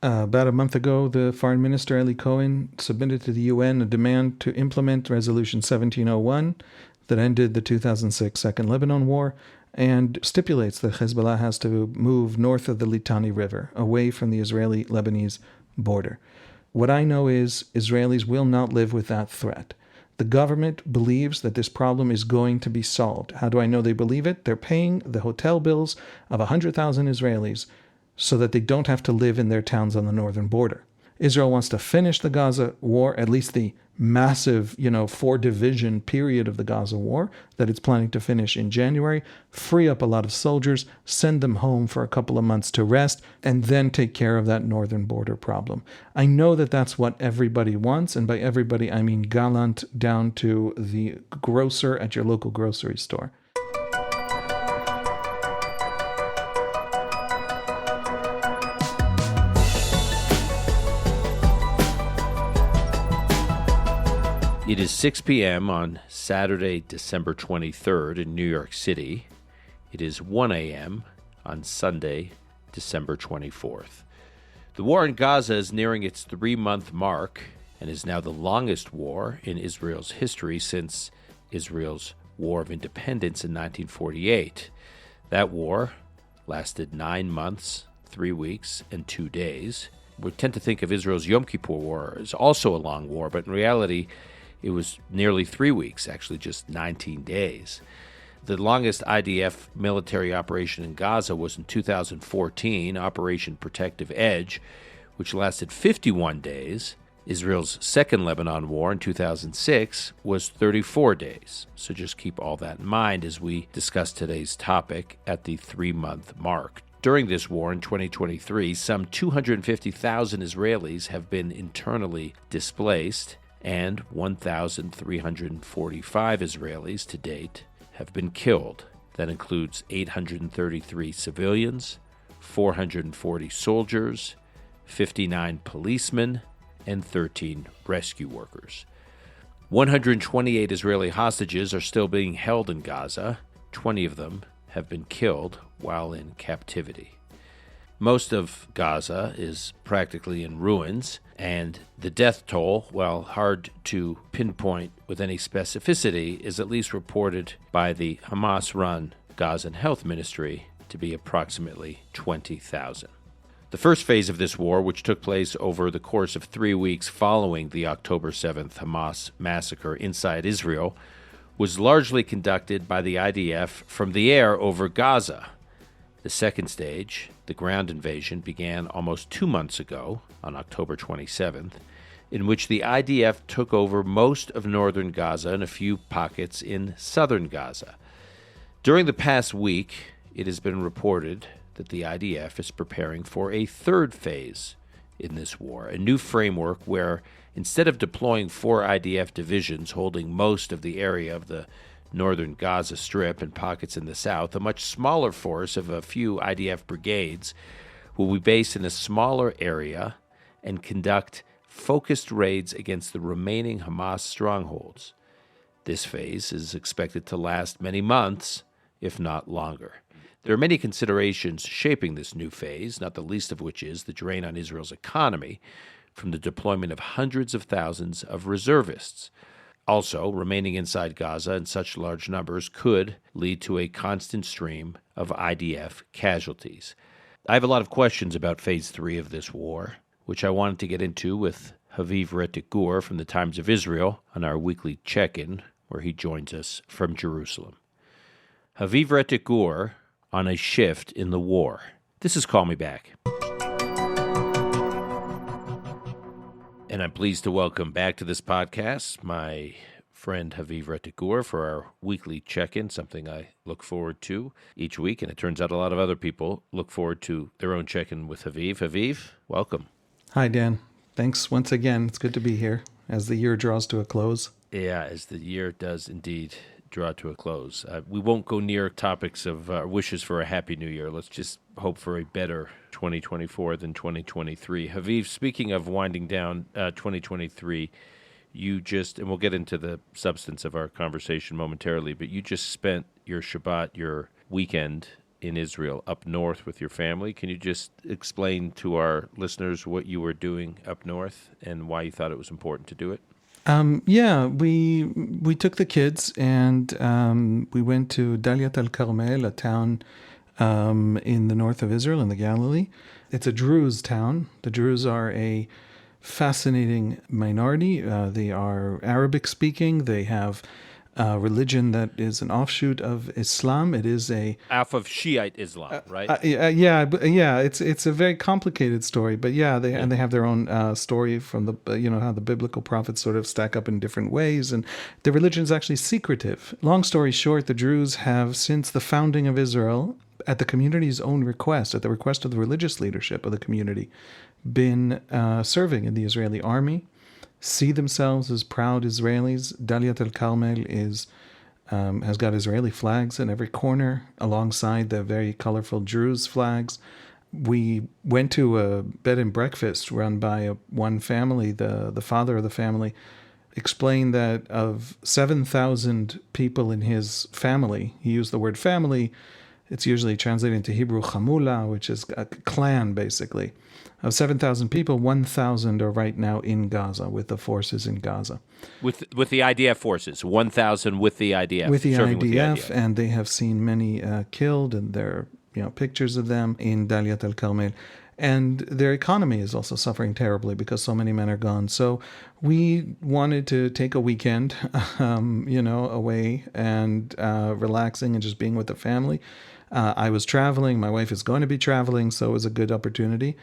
About a month ago, the Foreign Minister Eli Cohen submitted to the UN a demand to implement Resolution 1701 that ended the 2006 Second Lebanon War and stipulates that Hezbollah has to move north of the Litani River, away from the Israeli-Lebanese border. What I know is Israelis will not live with that threat. The government believes that this problem is going to be solved. How do I know they believe it? They're paying the hotel bills of 100,000 Israelis so that they don't have to live in their towns on the northern border. Israel wants to finish the Gaza war, at least the massive, 4-division period of the Gaza war that it's planning to finish in January, free up a lot of soldiers, send them home for a couple of months to rest, and then take care of that northern border problem. I know that that's what everybody wants, and by everybody I mean Gallant down to the grocer at your local grocery store. It is 6 p.m. on Saturday, December 23rd in New York City. It is 1 a.m. on Sunday, December 24th. The war in Gaza is nearing its 3-month mark and is now the longest war in Israel's history since Israel's War of Independence in 1948. That war lasted 9 months, 3 weeks, and 2 days. We tend to think of Israel's Yom Kippur War as also a long war, but in reality, it was nearly 3 weeks, actually just 19 days. The longest IDF military operation in Gaza was in 2014, Operation Protective Edge, which lasted 51 days. Israel's second Lebanon war in 2006 was 34 days. So just keep all that in mind as we discuss today's topic at the 3-month mark. During this war in 2023, some 250,000 Israelis have been internally displaced, and 1,345 Israelis to date have been killed. That includes 833 civilians, 440 soldiers, 59 policemen, and 13 rescue workers. 128 Israeli hostages are still being held in Gaza. 20 of them have been killed while in captivity. Most of Gaza is practically in ruins, and the death toll, while hard to pinpoint with any specificity, is at least reported by the Hamas-run Gazan Health Ministry to be approximately 20,000. The first phase of this war, which took place over the course of 3 weeks following the October 7th Hamas massacre inside Israel, was largely conducted by the IDF from the air over Gaza. The second stage, the ground invasion, began almost 2 months ago, on October 27th, in which the IDF took over most of northern Gaza and a few pockets in southern Gaza. During the past week, it has been reported that the IDF is preparing for a third phase in this war, a new framework where, instead of deploying 4 IDF divisions holding most of the area of the northern Gaza Strip and pockets in the south, a much smaller force of a few IDF brigades will be based in a smaller area and conduct focused raids against the remaining Hamas strongholds. This phase is expected to last many months, if not longer. There are many considerations shaping this new phase, not the least of which is the drain on Israel's economy from the deployment of hundreds of thousands of reservists. Also, remaining inside Gaza in such large numbers could lead to a constant stream of IDF casualties. I have a lot of questions about Phase 3 of this war, which I wanted to get into with Haviv Rettig Gur from the Times of Israel on our weekly check-in, where he joins us from Jerusalem. Haviv Rettig Gur on a shift in the war. This is Call Me Back. And I'm pleased to welcome back to this podcast my friend Haviv Rettig Gur for our weekly check-in, something I look forward to each week. And it turns out a lot of other people look forward to their own check-in with Haviv. Haviv, welcome. Hi, Dan. Thanks once again. It's good to be here as the year draws to a close. Yeah, as the year does indeed draw to a close. We won't go near topics of wishes for a happy new year. Let's just hope for a better 2024 than 2023. Haviv, speaking of winding down 2023, you just, and we'll get into the substance of our conversation momentarily, but you just spent your Shabbat, your weekend in Israel up north with your family. Can you just explain to our listeners what you were doing up north and why you thought it was important to do it? We took the kids and we went to Daliat al Carmel, a town in the north of Israel in the Galilee. It's a Druze town. The Druze are a fascinating minority. They are Arabic speaking. They have a religion that is an offshoot of Islam. It is Half of Shiite Islam, right? It's a very complicated story, but and they have their own story from the how the biblical prophets sort of stack up in different ways, and the religion is actually secretive. Long story short, the Druze have, since the founding of Israel, at the community's own request, at the request of the religious leadership of the community, been serving in the Israeli army, see themselves as proud Israelis. Daliat al-Carmel has got Israeli flags in every corner alongside the very colorful Druze flags. We went to a bed and breakfast run by one family. The father of the family explained that of 7,000 people in his family, he used the word family. It's usually translated into Hebrew chamula, which is a clan, basically. Of 7,000 people, 1,000 are right now in Gaza, with the forces in Gaza. With the IDF forces, 1,000 with the IDF. With the IDF, and they have seen many killed, and there are pictures of them in Daliat al-Carmel. And their economy is also suffering terribly because so many men are gone. So we wanted to take a weekend, away and relaxing and just being with the family. I was traveling. My wife is going to be traveling, so it was a good opportunity.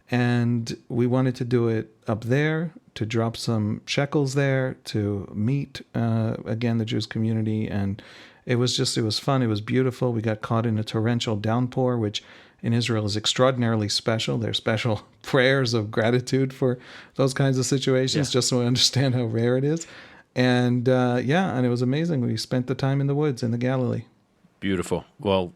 And we wanted to do it up there, to drop some shekels there, to meet, again, the Jewish community. And it was fun. It was beautiful. We got caught in a torrential downpour, which in Israel is extraordinarily special. There's special prayers of gratitude for those kinds of situations, just so we understand how rare it is. And and it was amazing. We spent the time in the woods in the Galilee. Beautiful. Well,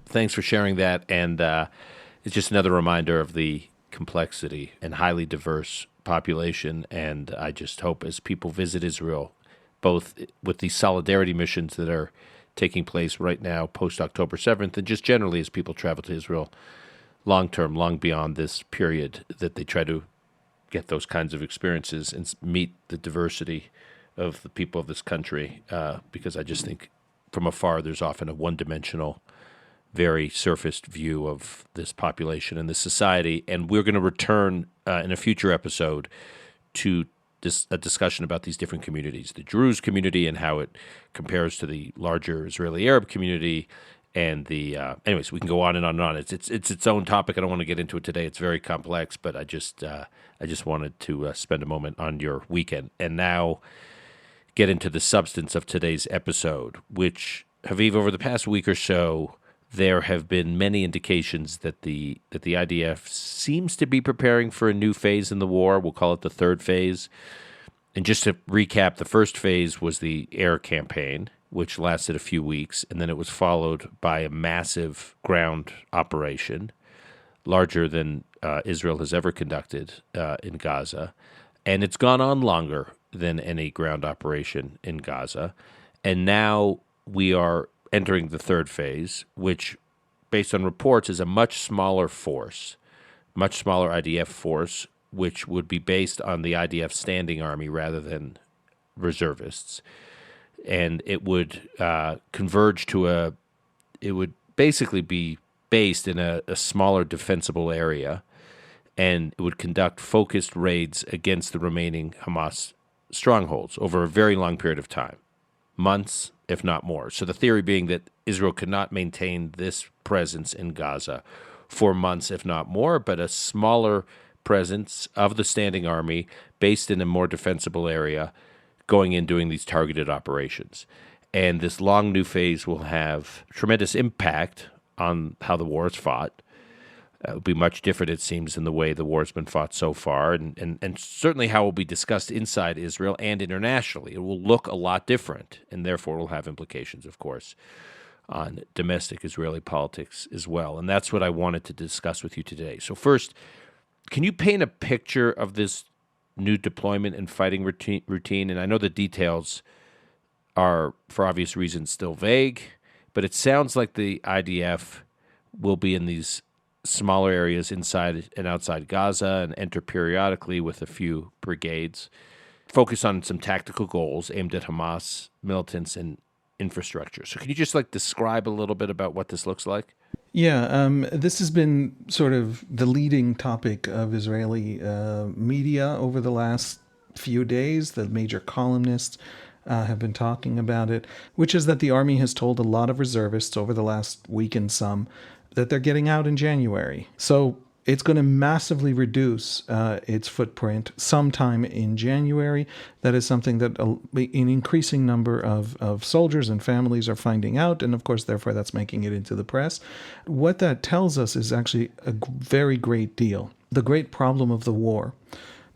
thanks for sharing that. And it's just another reminder of the complexity and highly diverse population. And I just hope as people visit Israel, both with these solidarity missions that are taking place right now post-October 7th, and just generally as people travel to Israel long-term, long beyond this period, that they try to get those kinds of experiences and meet the diversity of the people of this country, because I just think from afar there's often a one-dimensional, very surfaced view of this population and this society. And we're going to return in a future episode to a discussion about these different communities, the Druze community and how it compares to the larger Israeli Arab community, and the anyways, we can go on and on and on. It's its own topic. I don't want to get into it today. It's very complex, but I just wanted to spend a moment on your weekend and now get into the substance of today's episode, which, Haviv, over the past week or so, there have been many indications that the IDF seems to be preparing for a new phase in the war. We'll call it the third phase. And just to recap, the first phase was the air campaign, which lasted a few weeks, and then it was followed by a massive ground operation, larger than Israel has ever conducted in Gaza. And it's gone on longer than any ground operation in Gaza. And now we are entering the third phase, which, based on reports, is a much smaller force, much smaller IDF force, which would be based on the IDF standing army rather than reservists. And it would converge to it would basically be based in a smaller defensible area, and it would conduct focused raids against the remaining Hamas strongholds over a very long period of time, months, if not more. So the theory being that Israel could not maintain this presence in Gaza for months, if not more, but a smaller presence of the standing army based in a more defensible area going in doing these targeted operations. And this long new phase will have tremendous impact on how the war is fought. It will be much different, it seems, in the way the war has been fought so far, and certainly how it will be discussed inside Israel and internationally. It will look a lot different, and therefore will have implications, of course, on domestic Israeli politics as well. And that's what I wanted to discuss with you today. So first, can you paint a picture of this new deployment and fighting routine? And I know the details are, for obvious reasons, still vague, but it sounds like the IDF will be in these smaller areas inside and outside Gaza and enter periodically with a few brigades, focus on some tactical goals aimed at Hamas militants and infrastructure. So can you just describe a little bit about what this looks like? Yeah, this has been sort of the leading topic of Israeli media over the last few days. The major columnists have been talking about it, which is that the army has told a lot of reservists over the last week and some that they're getting out in January. So it's going to massively reduce its footprint sometime in January. That is something that an increasing number of soldiers and families are finding out. And of course, therefore, that's making it into the press. What that tells us is actually a very great deal. The great problem of the war,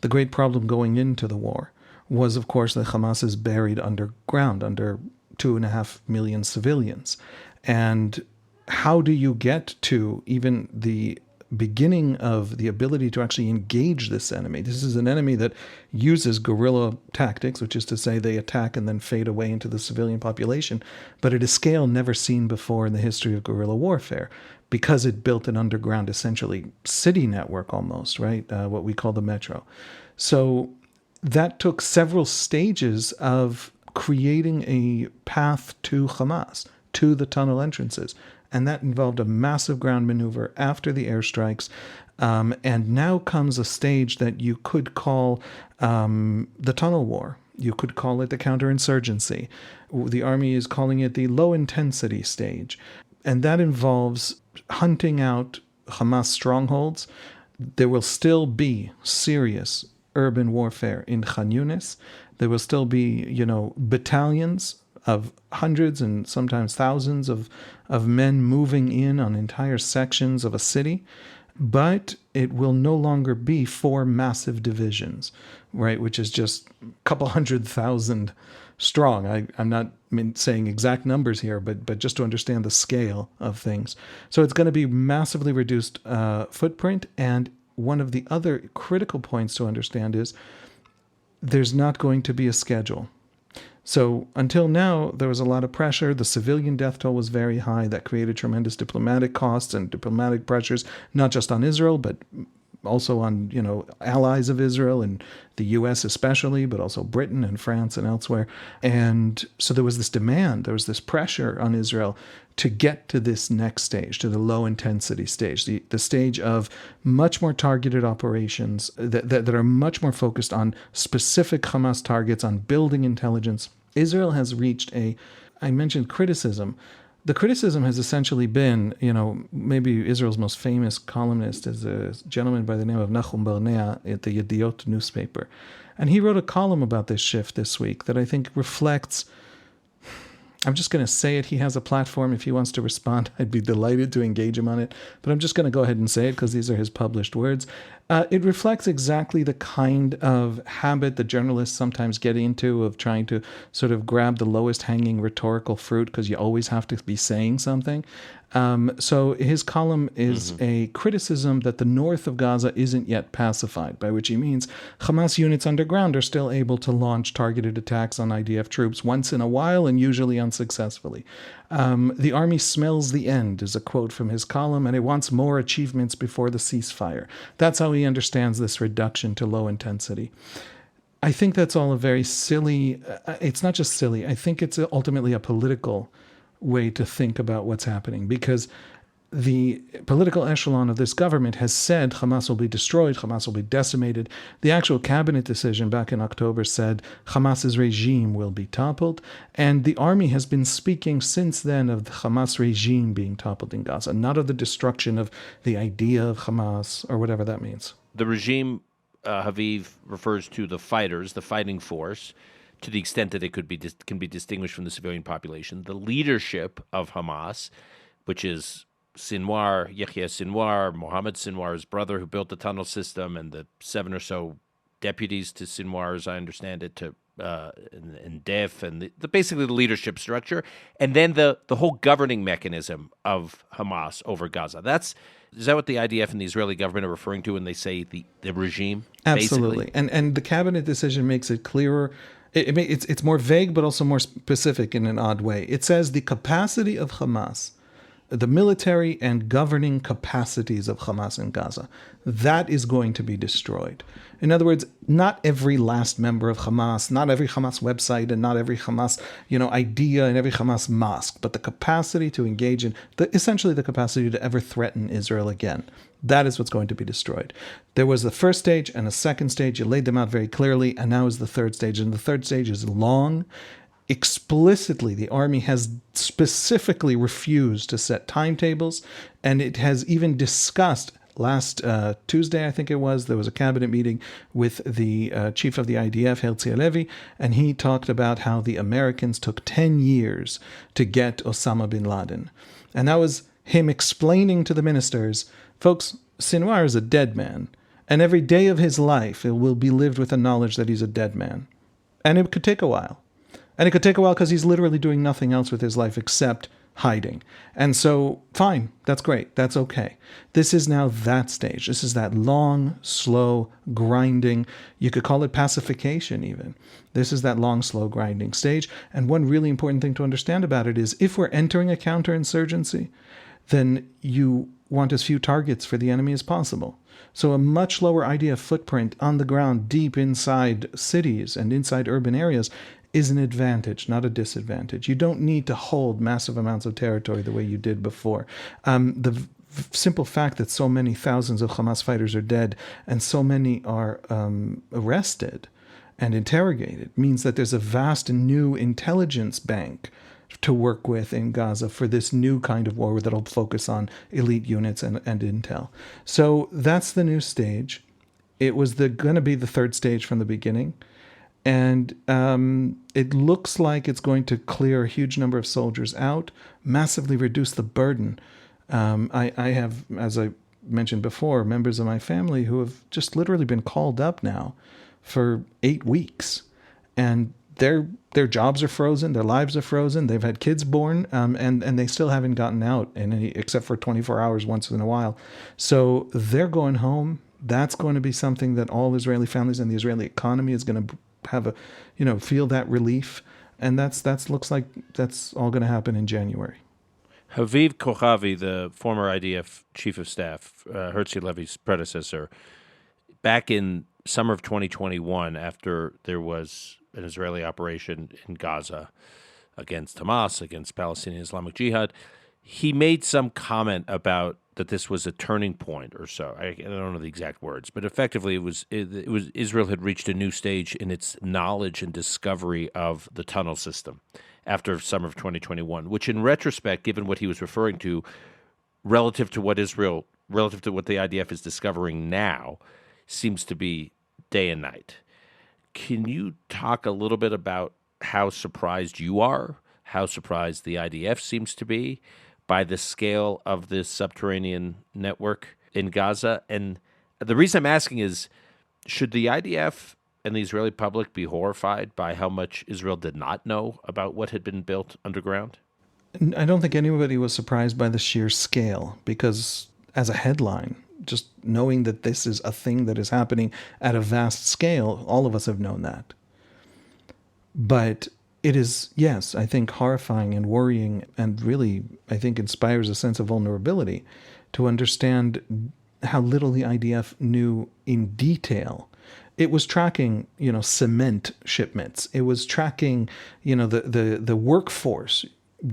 the great problem going into the war, was, of course, that Hamas is buried underground, under 2.5 million civilians. And how do you get to even the beginning of the ability to actually engage this enemy? This is an enemy that uses guerrilla tactics, which is to say they attack and then fade away into the civilian population, but at a scale never seen before in the history of guerrilla warfare, because it built an underground, essentially city network almost, right? What we call the metro. So that took several stages of creating a path to Hamas, to the tunnel entrances. And that involved a massive ground maneuver after the airstrikes. And now comes a stage that you could call the tunnel war. You could call it the counterinsurgency. The army is calling it the low-intensity stage. And that involves hunting out Hamas strongholds. There will still be serious urban warfare in Khan Yunis. There will still be, battalions of hundreds and sometimes thousands of men moving in on entire sections of a city, but it will no longer be 4 massive divisions, right, which is just a couple 100,000 strong. I'm not saying exact numbers here, but just to understand the scale of things. So it's going to be massively reduced footprint, and one of the other critical points to understand is there's not going to be a schedule. So until now, there was a lot of pressure. The civilian death toll was very high. That created tremendous diplomatic costs and diplomatic pressures, not just on Israel, but also on, allies of Israel and the U.S. especially, but also Britain and France and elsewhere. And so there was this demand, there was this pressure on Israel to get to this next stage, to the low-intensity stage, the stage of much more targeted operations that are much more focused on specific Hamas targets, on building intelligence. Israel has reached I mentioned criticism. The criticism has essentially been, maybe Israel's most famous columnist is a gentleman by the name of Nachum Barnea at the Yediot newspaper. And he wrote a column about this shift this week that I think reflects, I'm just going to say it, he has a platform. If he wants to respond, I'd be delighted to engage him on it. But I'm just going to go ahead and say it because these are his published words. It reflects exactly the kind of habit that journalists sometimes get into of trying to sort of grab the lowest hanging rhetorical fruit because you always have to be saying something. So his column is a criticism that the north of Gaza isn't yet pacified, by which he means Hamas units underground are still able to launch targeted attacks on IDF troops once in a while and usually unsuccessfully. The army smells the end is a quote from his column, and it wants more achievements before the ceasefire. That's how he understands this reduction to low intensity. I think that's all a very silly, it's not just silly, I think it's ultimately a political way to think about what's happening, because the political echelon of this government has said Hamas will be destroyed, Hamas will be decimated. The actual cabinet decision back in October said Hamas's regime will be toppled, and the army has been speaking since then of the Hamas regime being toppled in Gaza, not of the destruction of the idea of Hamas or whatever that means. The regime, Haviv, refers to the fighters, the fighting force, to the extent that it can be distinguished from the civilian population. The leadership of Hamas, which is Sinwar, Yahya Sinwar, Mohammed Sinwar's brother who built the tunnel system, and the 7 or so deputies to Sinwar, as I understand it, to and DEF, and basically the leadership structure, and then the whole governing mechanism of Hamas over Gaza. Is that what the IDF and the Israeli government are referring to when they say the regime? Absolutely. Basically? And the cabinet decision makes it clearer. It's more vague, but also more specific in an odd way. It says the capacity of Hamas the military and governing capacities of Hamas in Gaza. That is going to be destroyed. In other words, not every last member of Hamas, not every Hamas website, and not every Hamas, idea and every Hamas mosque, but the capacity to engage in, essentially the capacity to ever threaten Israel again. That is what's going to be destroyed. There was the first stage and a second stage. You laid them out very clearly, and now is the third stage. And the third stage is long. Explicitly, the army has specifically refused to set timetables, and it has even discussed last Tuesday, I think it was, there was a cabinet meeting with the chief of the IDF, Herzi Halevi, and he talked about how the Americans took 10 years to get Osama bin Laden. And that was him explaining to the ministers, folks, Sinwar is a dead man, and every day of his life it will be lived with the knowledge that he's a dead man. And it could take a while. And it could take a while because he's literally doing nothing else with his life except hiding. And so, fine, that's great, that's okay. This is now that stage. This is that long, slow, grinding, you could call it pacification even. This is that long, slow, grinding stage. And one really important thing to understand about it is if we're entering a counterinsurgency, then you want as few targets for the enemy as possible. So a much lower IDF footprint on the ground deep inside cities and inside urban areas is an advantage, not a disadvantage. You don't need to hold massive amounts of territory the way you did before. The simple fact that so many thousands of Hamas fighters are dead and so many are arrested and interrogated means that there's a vast new intelligence bank to work with in Gaza for this new kind of war that'll focus on elite units and intel. So that's the new stage. It was going to be the third stage from the beginning. And it looks like it's going to clear a huge number of soldiers out, massively reduce the burden. I have, as I mentioned before, members of my family who have just literally been called up now for 8 weeks. And their jobs are frozen, their lives are frozen, they've had kids born, and they still haven't gotten out except for 24 hours once in a while. So they're going home. That's going to be something that all Israeli families and the Israeli economy is going to have feel that relief, and that's looks like that's all going to happen in January. Haviv Kochavi, the former IDF chief of staff, Herzi Halevi's predecessor, back in summer of 2021, after there was an Israeli operation in Gaza against Hamas, against Palestinian Islamic Jihad, he made some comment about that this was a turning point or so. I don't know the exact words, but effectively it was Israel had reached a new stage in its knowledge and discovery of the tunnel system after summer of 2021, which in retrospect, given what he was referring to, relative to what the IDF is discovering now, seems to be day and night. Can you talk a little bit about how surprised you are, how surprised the IDF seems to be by the scale of this subterranean network in Gaza? And the reason I'm asking is, should the IDF and the Israeli public be horrified by how much Israel did not know about what had been built underground? I don't think anybody was surprised by the sheer scale, because as a headline, just knowing that this is a thing that is happening at a vast scale, all of us have known that. But it is, yes, I think horrifying and worrying, and really, I think, inspires a sense of vulnerability to understand how little the IDF knew in detail. It was tracking, cement shipments. It was tracking, the workforce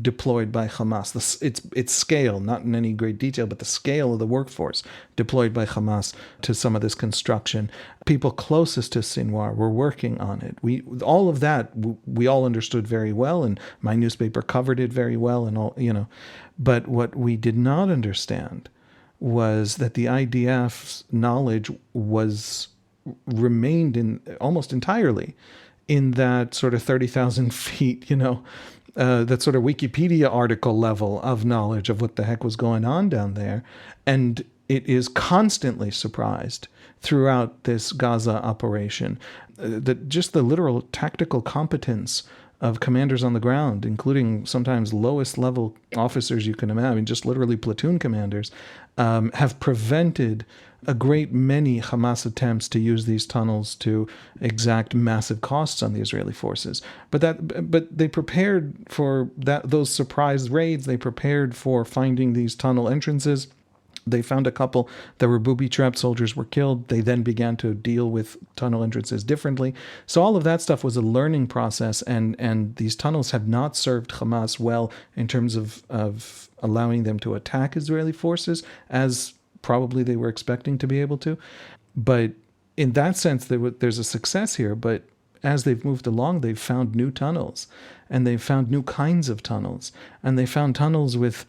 deployed by Hamas. Its scale, not in any great detail, but the scale of the workforce deployed by Hamas to some of this construction. People closest to Sinwar were working on it. All of that we all understood very well, and my newspaper covered it very well, and all. But what we did not understand was that the IDF's knowledge remained in almost entirely in that sort of 30,000 feet, that sort of Wikipedia article level of knowledge of what the heck was going on down there. And it is constantly surprised throughout this Gaza operation that just the literal tactical competence of commanders on the ground, including sometimes lowest level officers you can imagine, just literally platoon commanders, have prevented a great many Hamas attempts to use these tunnels to exact massive costs on the Israeli forces. But they prepared for those surprise raids. They prepared for finding these tunnel entrances. They found a couple that were booby-trapped, soldiers were killed. They then began to deal with tunnel entrances differently. So all of that stuff was a learning process, and these tunnels have not served Hamas well in terms of allowing them to attack Israeli forces, as probably they were expecting to be able to. But in that sense, there's a success here, but as they've moved along, they've found new tunnels, and they've found new kinds of tunnels, and they found tunnels with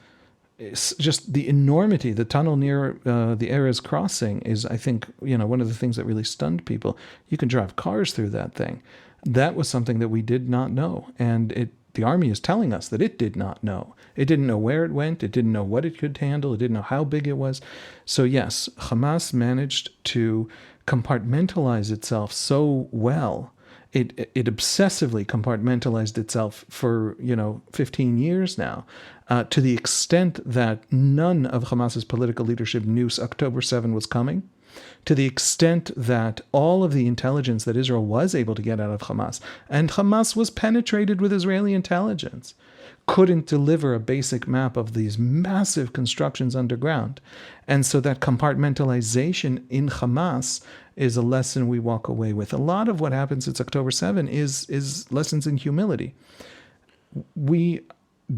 just the enormity. The tunnel near the Erez crossing is, I think, one of the things that really stunned people. You can drive cars through that thing. That was something that we did not know, and the army is telling us that it did not know. It didn't know where it went. It didn't know what it could handle. It didn't know how big it was. So yes, Hamas managed to compartmentalize itself so well. It obsessively compartmentalized itself for 15 years now, to the extent that none of Hamas's political leadership knew October 7 was coming, to the extent that all of the intelligence that Israel was able to get out of Hamas, and Hamas was penetrated with Israeli intelligence, couldn't deliver a basic map of these massive constructions underground. And so that compartmentalization in Hamas is a lesson we walk away with. A lot of what happens since October 7 is lessons in humility. We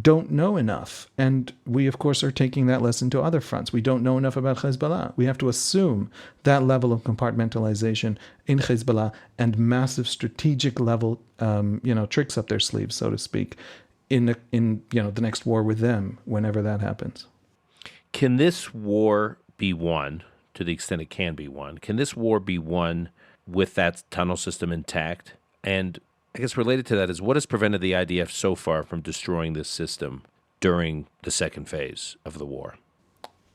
don't know enough, and we, of course, are taking that lesson to other fronts. We don't know enough about Hezbollah. We have to assume that level of compartmentalization in Hezbollah and massive strategic level, tricks up their sleeves, so to speak, in the next war with them, whenever that happens. Can this war be won, to the extent it can be won? Can this war be won with that tunnel system intact? And I guess related to that is, what has prevented the IDF so far from destroying this system during the second phase of the war?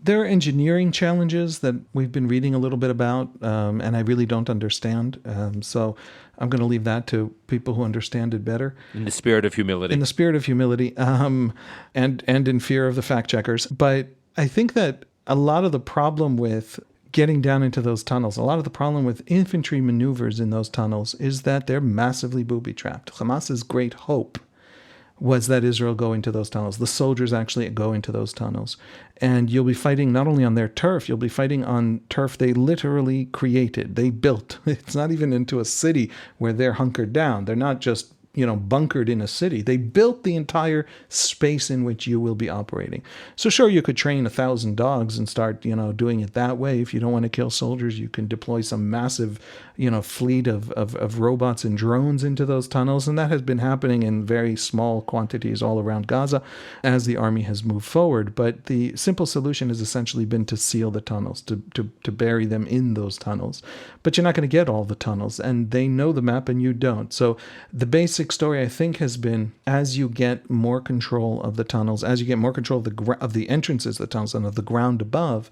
There are engineering challenges that we've been reading a little bit about, and I really don't understand. So I'm going to leave that to people who understand it better. In the spirit of humility. In the spirit of humility, and in fear of the fact checkers. But I think that a lot of the problem with getting down into those tunnels, a lot of the problem with infantry maneuvers in those tunnels is that they're massively booby-trapped. Hamas's great hope was that Israel go into those tunnels. The soldiers actually go into those tunnels. And you'll be fighting not only on their turf, you'll be fighting on turf they literally created, they built. It's not even into a city where they're hunkered down. They're not just bunkered in a city. They built the entire space in which you will be operating. So sure, you could train 1,000 dogs and start, doing it that way. If you don't want to kill soldiers, you can deploy some massive, fleet of robots and drones into those tunnels. And that has been happening in very small quantities all around Gaza as the army has moved forward. But the simple solution has essentially been to seal the tunnels, to bury them in those tunnels. But you're not going to get all the tunnels, and they know the map and you don't. So the basic story, I think, has been, as you get more control of the tunnels, as you get more control of the entrances, the tunnels, and of the ground above,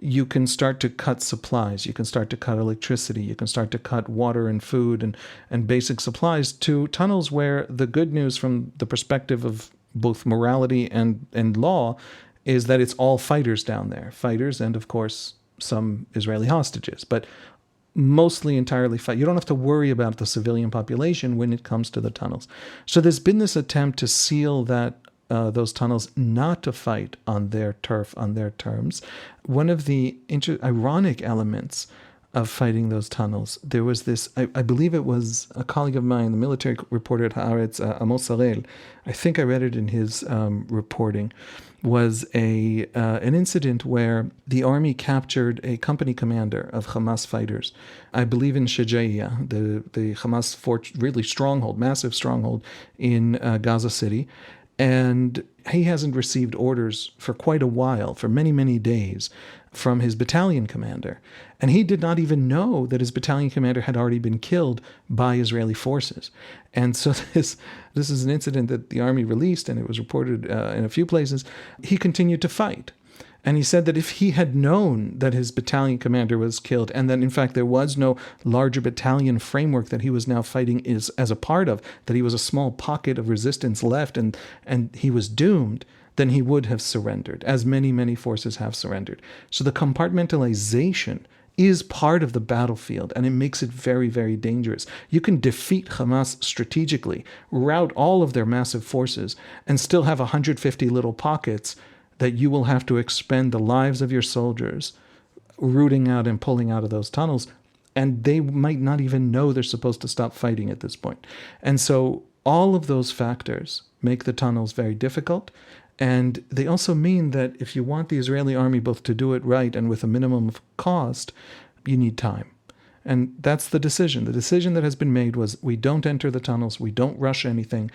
you can start to cut supplies. You can start to cut electricity. You can start to cut water and food and basic supplies to tunnels where the good news from the perspective of both morality and law is that it's all fighters down there. Fighters and, of course, some Israeli hostages. But mostly entirely fight. You don't have to worry about the civilian population when it comes to the tunnels. So there's been this attempt to seal those tunnels, not to fight on their turf, on their terms. One of the ironic elements of fighting those tunnels, there was this, I believe it was a colleague of mine, the military reporter at Haaretz, Amos Harel, I think I read it in his reporting, was an incident where the army captured a company commander of Hamas fighters, I believe in Shajaiya, the Hamas really stronghold, massive stronghold in Gaza City. And he hasn't received orders for quite a while, for many, many days, from his battalion commander. And he did not even know that his battalion commander had already been killed by Israeli forces. And so this is an incident that the army released, and it was reported in a few places. He continued to fight. And he said that if he had known that his battalion commander was killed, and that in fact there was no larger battalion framework that he was now fighting as a part of, that he was a small pocket of resistance left and he was doomed, then he would have surrendered, as many, many forces have surrendered. So the compartmentalization is part of the battlefield, and it makes it very, very dangerous. You can defeat Hamas strategically, rout all of their massive forces, and still have 150 little pockets that you will have to expend the lives of your soldiers rooting out and pulling out of those tunnels, and they might not even know they're supposed to stop fighting at this point. And so all of those factors make the tunnels very difficult, and they also mean that if you want the Israeli army both to do it right and with a minimum of cost, you need time. And that's the decision. The decision that has been made was we don't enter the tunnels, we don't rush anything,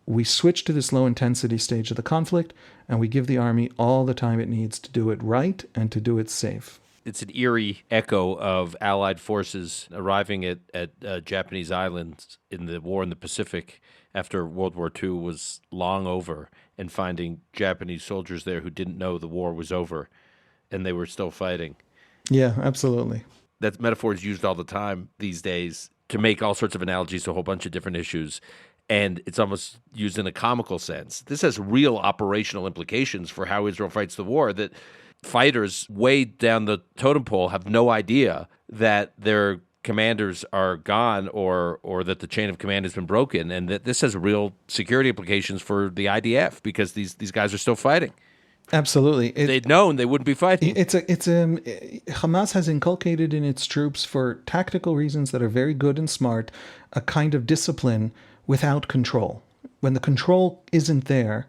we switch to this low-intensity stage of the conflict, and we give the army all the time it needs to do it right and to do it safe. It's an eerie echo of Allied forces arriving at Japanese islands in the war in the Pacific after World War II was long over, and finding Japanese soldiers there who didn't know the war was over, and they were still fighting. Yeah, absolutely. That metaphor is used all the time these days to make all sorts of analogies to a whole bunch of different issues. And it's almost used in a comical sense. This has real operational implications for how Israel fights the war, that fighters way down the totem pole have no idea that their commanders are gone or that the chain of command has been broken, and that this has real security implications for the IDF because these guys are still fighting. Absolutely. If they'd known, they wouldn't be fighting. Hamas has inculcated in its troops, for tactical reasons that are very good and smart, a kind of discipline without control. When the control isn't there,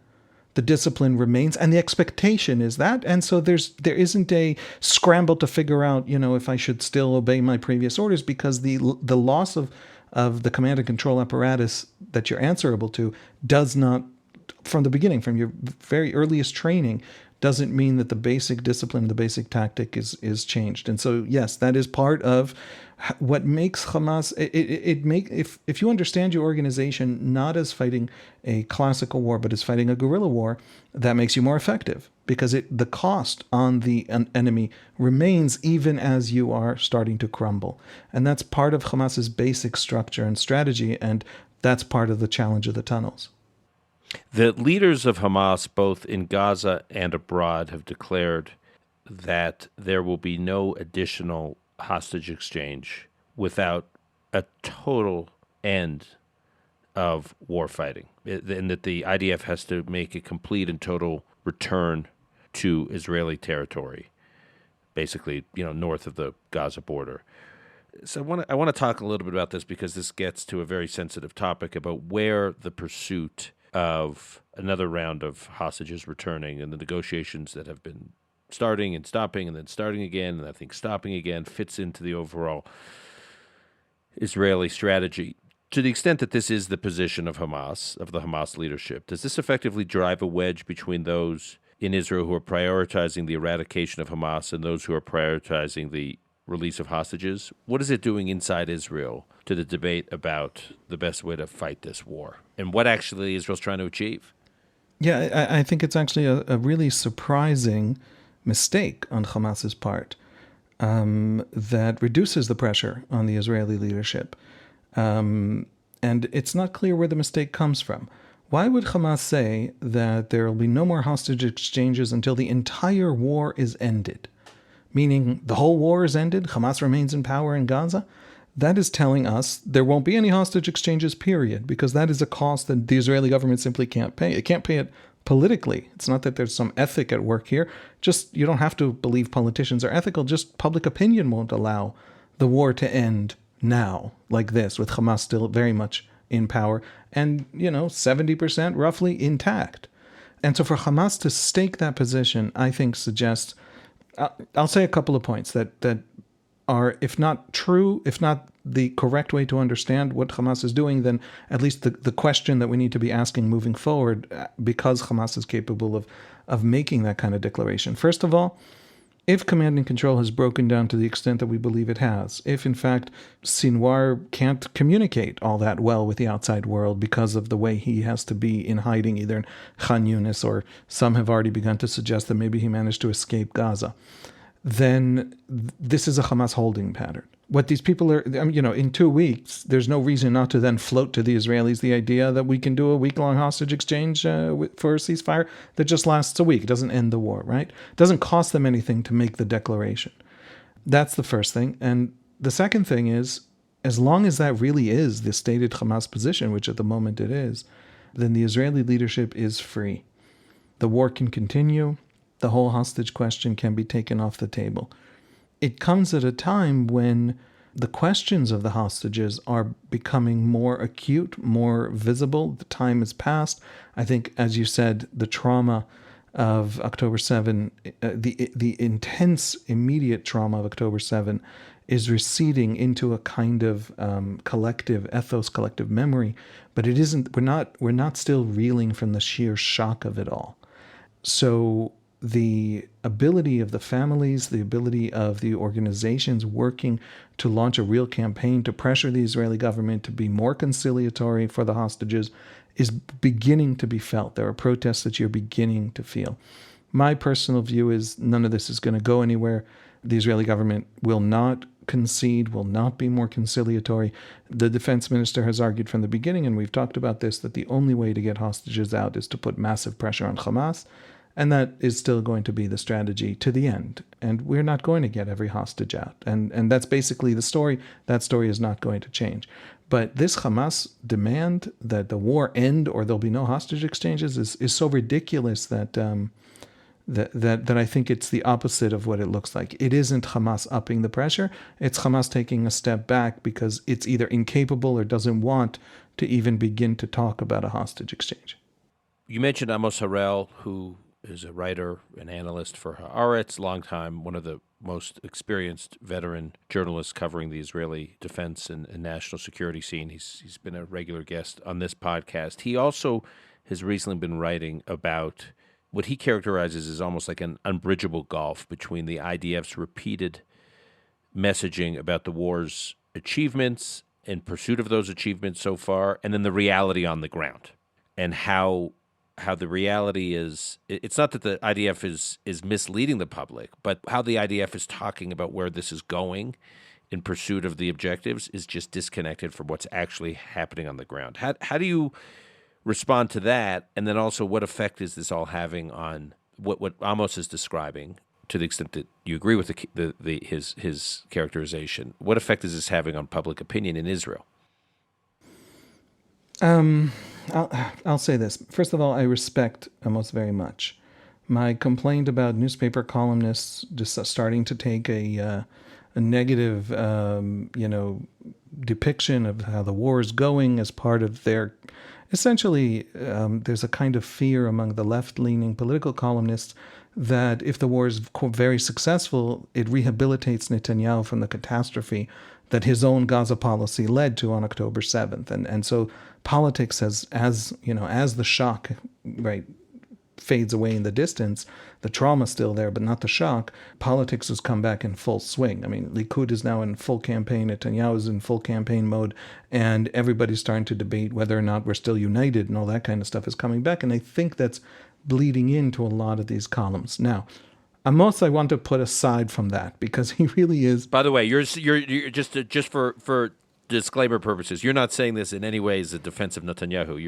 the discipline remains, and the expectation is that. And so there isn't a scramble to figure out, if I should still obey my previous orders, because the loss of the command and control apparatus that you're answerable to does not, from the beginning, from your very earliest training, doesn't mean that the basic discipline, the basic tactic is changed. And so, yes, that is part of what makes Hamas. If you understand your organization not as fighting a classical war, but as fighting a guerrilla war, that makes you more effective, because the cost on the enemy remains even as you are starting to crumble. And that's part of Hamas's basic structure and strategy, and that's part of the challenge of the tunnels. The leaders of Hamas, both in Gaza and abroad, have declared that there will be no additional hostage exchange without a total end of war fighting, and that the IDF has to make a complete and total return to Israeli territory, basically, north of the Gaza border. So I want to talk a little bit about this, because this gets to a very sensitive topic about where the pursuit of another round of hostages returning and the negotiations that have been starting and stopping and then starting again, and I think stopping again, fits into the overall Israeli strategy. To the extent that this is the position of Hamas, of the Hamas leadership, does this effectively drive a wedge between those in Israel who are prioritizing the eradication of Hamas and those who are prioritizing the release of hostages? What is it doing inside Israel to the debate about the best way to fight this war, and what actually Israel's trying to achieve? Yeah, I think it's actually a really surprising mistake on Hamas's part that reduces the pressure on the Israeli leadership. And it's not clear where the mistake comes from. Why would Hamas say that there will be no more hostage exchanges until the entire war is ended? Meaning the whole war is ended, Hamas remains in power in Gaza? That is telling us there won't be any hostage exchanges, period, because that is a cost that the Israeli government simply can't pay. It can't pay it politically. It's not that there's some ethic at work here. Just, you don't have to believe politicians are ethical. Just public opinion won't allow the war to end now, like this, with Hamas still very much in power and, 70% roughly intact. And so for Hamas to stake that position, I think suggests, I'll say a couple of points that are, if not true, if not the correct way to understand what Hamas is doing, then at least the question that we need to be asking moving forward, because Hamas is capable of making that kind of declaration. First of all, If command and control has broken down to the extent that we believe it has, if in fact Sinwar can't communicate all that well with the outside world because of the way he has to be in hiding either in Khan Yunis, or some have already begun to suggest that maybe he managed to escape Gaza, then this is a Hamas holding pattern. What these people are, in 2 weeks, there's no reason not to then float to the Israelis the idea that we can do a week-long hostage exchange for a ceasefire that just lasts a week. It doesn't end the war, right? It doesn't cost them anything to make the declaration. That's the first thing. And the second thing is, as long as that really is the stated Hamas position, which at the moment it is, then the Israeli leadership is free. The war can continue. The whole hostage question can be taken off the table. It comes at a time when the questions of the hostages are becoming more acute, more visible. The time has passed. I think, as you said, the trauma of October 7, the intense, immediate trauma of October 7 is receding into a kind of collective ethos, collective memory. But it isn't. We're not still reeling from the sheer shock of it all. So the ability of the families, the ability of the organizations working to launch a real campaign to pressure the Israeli government to be more conciliatory for the hostages is beginning to be felt. There are protests that you're beginning to feel. My personal view is none of this is going to go anywhere. The Israeli government will not concede, will not be more conciliatory. The defense minister has argued from the beginning, and we've talked about this, that the only way to get hostages out is to put massive pressure on Hamas. And that is still going to be the strategy to the end. And we're not going to get every hostage out. And that's basically the story. That story is not going to change. But this Hamas demand that the war end or there'll be no hostage exchanges is so ridiculous that I think it's the opposite of what it looks like. It isn't Hamas upping the pressure. It's Hamas taking a step back because it's either incapable or doesn't want to even begin to talk about a hostage exchange. You mentioned Amos Harel, who is a writer, an analyst for Haaretz, longtime, one of the most experienced veteran journalists covering the Israeli defense and national security scene. He's been a regular guest on this podcast. He also has recently been writing about what he characterizes as almost like an unbridgeable gulf between the IDF's repeated messaging about the war's achievements and pursuit of those achievements so far, and then the reality on the ground, and how the reality is, it's not that the IDF is misleading the public, but how the IDF is talking about where this is going in pursuit of the objectives is just disconnected from what's actually happening on the ground. How do you respond to that? And then also, what effect is this all having on what Amos is describing, to the extent that you agree with his characterization? What effect is this having on public opinion in Israel? I'll say this. First of all, I respect Amos very much. My complaint about newspaper columnists just starting to take a negative, depiction of how the war is going as part of their, essentially, there's a kind of fear among the left-leaning political columnists that if the war is very successful, it rehabilitates Netanyahu from the catastrophe that his own Gaza policy led to on October 7th. And so politics as the shock, right, fades away in the distance, the trauma's still there, but not the shock, politics has come back in full swing. I mean, Likud is now in full campaign, Netanyahu is in full campaign mode, and everybody's starting to debate whether or not we're still united, and all that kind of stuff is coming back. And I think that's bleeding into a lot of these columns. Now, Amos, I want to put aside from that because he really is. By the way, you're just for disclaimer purposes, you're not saying this in any way as a defense of Netanyahu.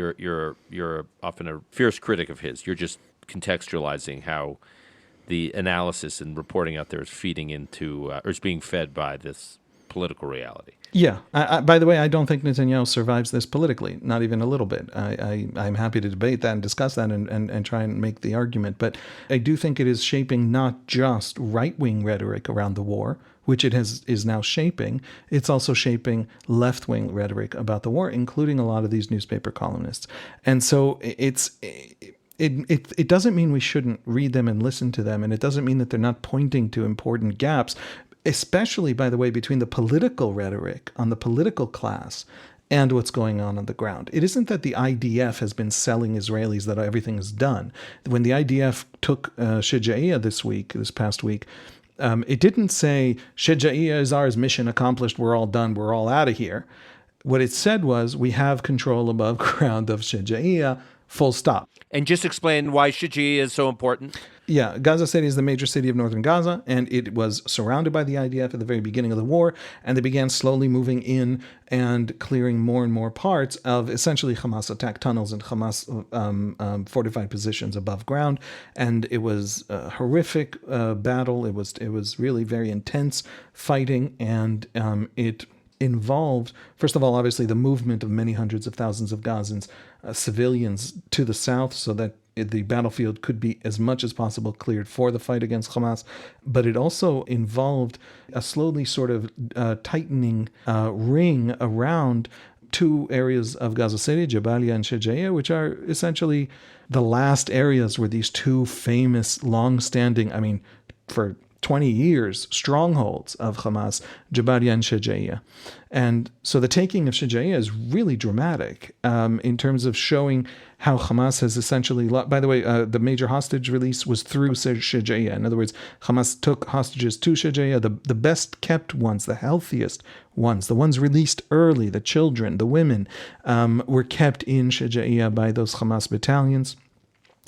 You're often a fierce critic of his. You're just contextualizing how the analysis and reporting out there is feeding into or is being fed by this political reality. Yeah. By the way, I don't think Netanyahu survives this politically, not even a little bit. I'm happy to debate that and discuss that and try and make the argument. But I do think it is shaping not just right-wing rhetoric around the war, which it is now shaping. It's also shaping left-wing rhetoric about the war, including a lot of these newspaper columnists. And so it doesn't mean we shouldn't read them and listen to them, and it doesn't mean that they're not pointing to important gaps, especially, by the way, between the political rhetoric on the political class and what's going on the ground. It isn't that the IDF has been selling Israelis that everything is done. When the IDF took Shejaiya this past week, It didn't say, Shejaiya is ours, mission accomplished, we're all done, we're all out of here. What it said was, we have control above ground of Shejaiya, full stop. And just explain why Shijia is so important. Yeah, Gaza City is the major city of northern Gaza, and it was surrounded by the IDF at the very beginning of the war, and they began slowly moving in and clearing more and more parts of essentially Hamas attack tunnels and Hamas fortified positions above ground. And it was a horrific battle. It was really very intense fighting, and it involved, first of all, obviously the movement of many hundreds of thousands of Gazans, civilians, to the south, so that the battlefield could be as much as possible cleared for the fight against Hamas. But it also involved a slowly sort of tightening ring around two areas of Gaza City, Jabalia and Shejaiya, which are essentially the last areas where these two famous, long-standing, for 20 years, strongholds of Hamas, Jabalia and Shejaiya. And so the taking of Shejaiya is really dramatic in terms of showing how Hamas has essentially, by the way, the major hostage release was through Shejaiya. In other words, Hamas took hostages to Shejaiya, the best kept ones, the healthiest ones, the ones released early, the children, the women, were kept in Shejaiya by those Hamas battalions.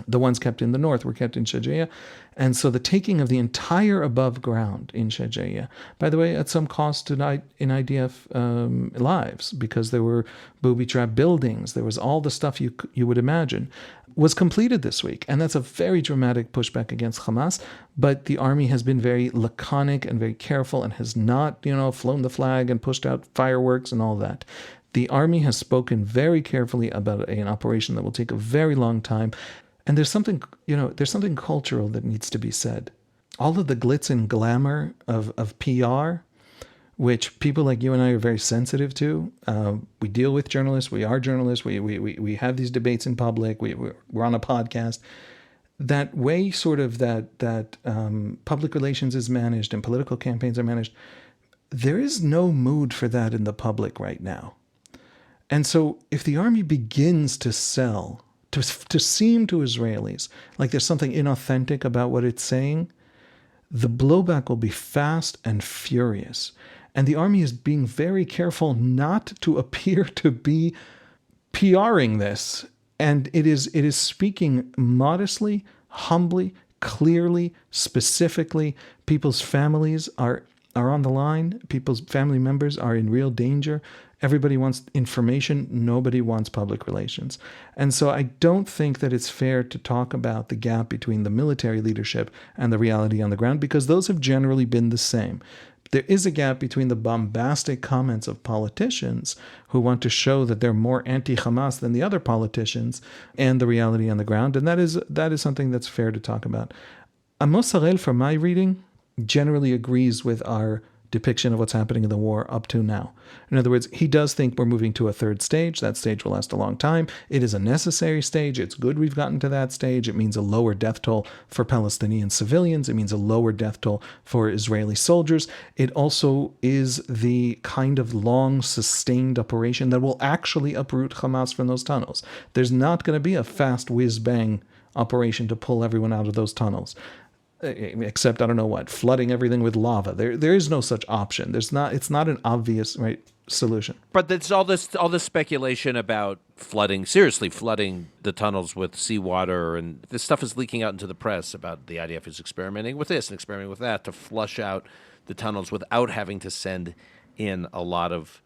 The ones kept in the north were kept in Shejaiya. And so the taking of the entire above ground in Shejaiya, by the way, at some cost to in IDF lives, because there were booby-trap buildings, there was all the stuff you would imagine, was completed this week. And that's a very dramatic pushback against Hamas. But the army has been very laconic and very careful and has not, flown the flag and pushed out fireworks and all that. The army has spoken very carefully about an operation that will take a very long time. And there's something cultural that needs to be said. All of the glitz and glamour of PR, which people like you and I are very sensitive to. We deal with journalists. We are journalists. We have these debates in public. We're on a podcast. That way, sort of that public relations is managed and political campaigns are managed. There is no mood for that in the public right now. And so if the army begins to sell, to seem to Israelis like there's something inauthentic about what it's saying, the blowback will be fast and furious. And the army is being very careful not to appear to be PRing this. And it is speaking modestly, humbly, clearly, specifically. People's families are on the line. People's family members are in real danger. Everybody wants information. Nobody wants public relations. And so I don't think that it's fair to talk about the gap between the military leadership and the reality on the ground, because those have generally been the same. There is a gap between the bombastic comments of politicians who want to show that they're more anti-Hamas than the other politicians and the reality on the ground. And that is something that's fair to talk about. Amos Harel, from my reading, generally agrees with our depiction of what's happening in the war up to now. In other words, he does think we're moving to a third stage. That stage will last a long time. It is a necessary stage. It's good we've gotten to that stage. It means a lower death toll for Palestinian civilians. It means a lower death toll for Israeli soldiers. It also is the kind of long, sustained operation that will actually uproot Hamas from those tunnels. There's not going to be a fast whiz-bang operation to pull everyone out of those tunnels. Except, I don't know what, flooding everything with lava. There is no such option. It's not an obvious solution. But there's all this speculation about seriously flooding the tunnels with seawater, and this stuff is leaking out into the press about the IDF is experimenting with this and experimenting with that to flush out the tunnels without having to send in a lot of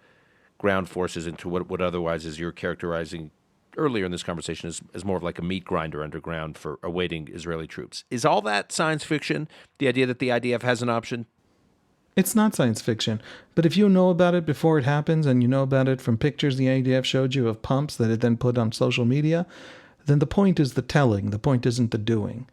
ground forces into what otherwise, as you're characterizing earlier in this conversation, is more of like a meat grinder underground for awaiting Israeli troops. Is all that science fiction, the idea that the IDF has an option? It's not science fiction. But if you know about it before it happens, and you know about it from pictures the IDF showed you of pumps that it then put on social media, then the point is the telling. The point isn't the doing.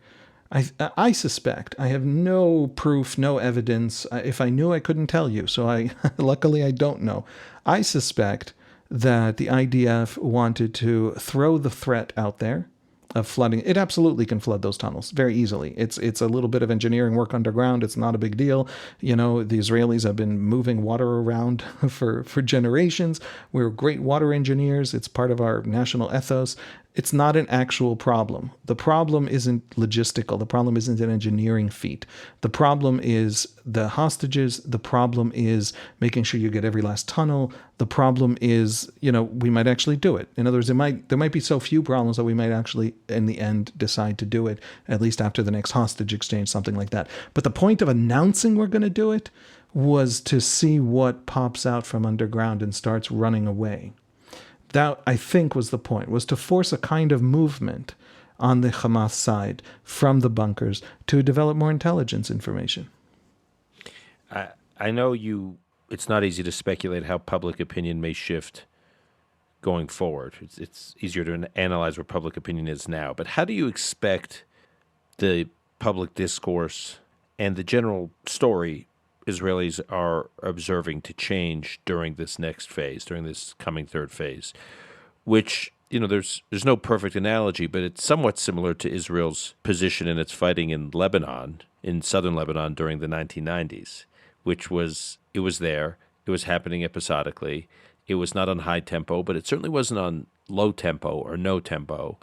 I suspect, I have no proof, no evidence. If I knew, I couldn't tell you. So luckily I don't know. I suspect that the IDF wanted to throw the threat out there of flooding. It absolutely can flood those tunnels very easily. It's a little bit of engineering work underground. It's not a big deal. The Israelis have been moving water around for generations. We're great water engineers. It's part of our national ethos. It's not an actual problem. The problem isn't logistical. The problem isn't an engineering feat. The problem is the hostages. The problem is making sure you get every last tunnel. The problem is, we might actually do it. In other words, there might be so few problems that we might actually, in the end, decide to do it, at least after the next hostage exchange, something like that. But the point of announcing we're going to do it was to see what pops out from underground and starts running away. That, I think, was the point, was to force a kind of movement on the Hamas side from the bunkers to develop more intelligence information. I know it's not easy to speculate how public opinion may shift going forward. It's easier to analyze where public opinion is now. But how do you expect the public discourse and the general story Israelis are observing to change during this next phase, during this coming third phase, which, there's no perfect analogy, but it's somewhat similar to Israel's position in its fighting in Lebanon, in southern Lebanon during the 1990s, which was, it was there, it was happening episodically, it was not on high tempo, but it certainly wasn't on low tempo or no tempo.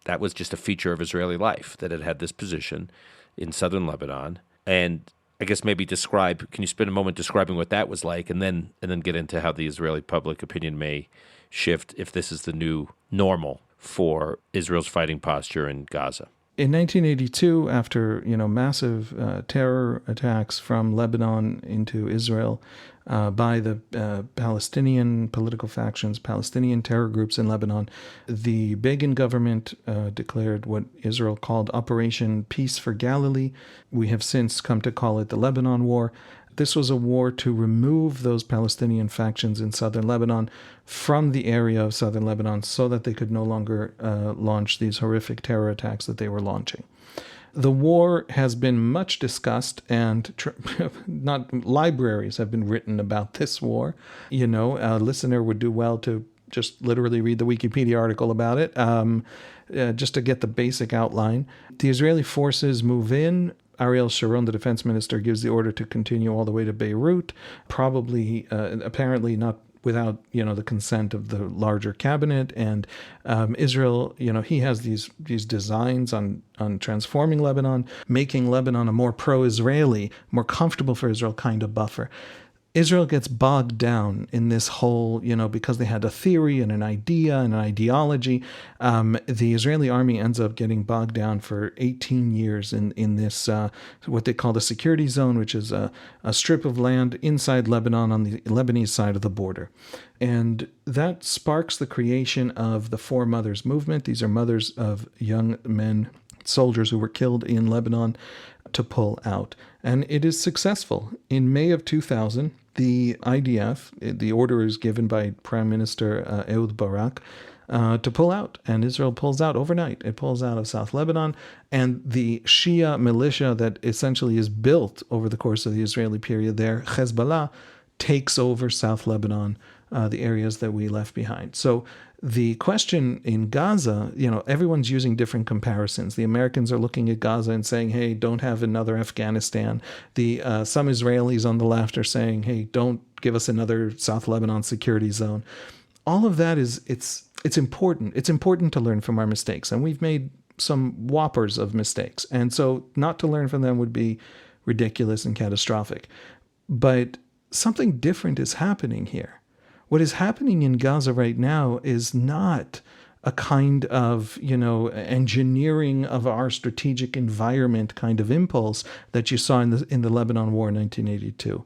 That was just a feature of Israeli life, that it had this position in southern Lebanon. And I guess maybe can you spend a moment describing what that was like, and then get into how the Israeli public opinion may shift if this is the new normal for Israel's fighting posture in Gaza? In 1982, after massive terror attacks from Lebanon into Israel by the Palestinian political factions, Palestinian terror groups in Lebanon, the Begin government declared what Israel called Operation Peace for Galilee. We have since come to call it the Lebanon War. This was a war to remove those Palestinian factions in southern Lebanon from the area of southern Lebanon so that they could no longer launch these horrific terror attacks that they were launching. The war has been much discussed, and libraries have been written about this war. A listener would do well to just literally read the Wikipedia article about it, just to get the basic outline. The Israeli forces move in. Ariel Sharon, the defense minister, gives the order to continue all the way to Beirut, probably, apparently not without, the consent of the larger cabinet. And Israel, he has these designs on transforming Lebanon, making Lebanon a more pro-Israeli, more comfortable for Israel kind of buffer. Israel gets bogged down in this whole, because they had a theory and an idea and an ideology. The Israeli army ends up getting bogged down for 18 years in this, what they call the security zone, which is a strip of land inside Lebanon on the Lebanese side of the border. And that sparks the creation of the Four Mothers movement. These are mothers of young men, soldiers who were killed in Lebanon, to pull out. And it is successful. In May of 2000, the IDF, the order is given by Prime Minister Ehud Barak to pull out. And Israel pulls out overnight. It pulls out of South Lebanon. And the Shia militia that essentially is built over the course of the Israeli period there, Hezbollah, takes over South Lebanon, the areas that we left behind. So the question in Gaza, everyone's using different comparisons. The Americans are looking at Gaza and saying, hey, don't have another Afghanistan. Some Israelis on the left are saying, hey, don't give us another South Lebanon security zone. All of that it's important. It's important to learn from our mistakes. And we've made some whoppers of mistakes. And so not to learn from them would be ridiculous and catastrophic. But something different is happening here. What is happening in Gaza right now is not a kind of, engineering of our strategic environment kind of impulse that you saw in the Lebanon War in 1982.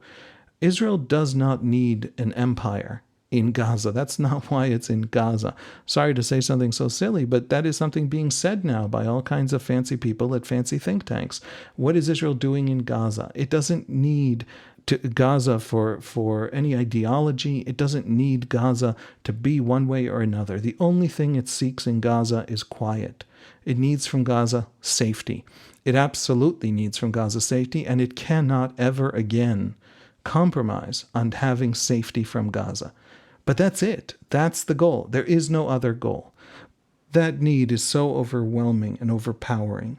Israel does not need an empire in Gaza. That's not why it's in Gaza. Sorry to say something so silly, but that is something being said now by all kinds of fancy people at fancy think tanks. What is Israel doing in Gaza? It doesn't need to Gaza for any ideology. It doesn't need Gaza to be one way or another. The only thing it seeks in Gaza is quiet. It needs from Gaza safety. It absolutely needs from Gaza safety, and it cannot ever again compromise on having safety from Gaza. But that's it. That's the goal. There is no other goal. That need is so overwhelming and overpowering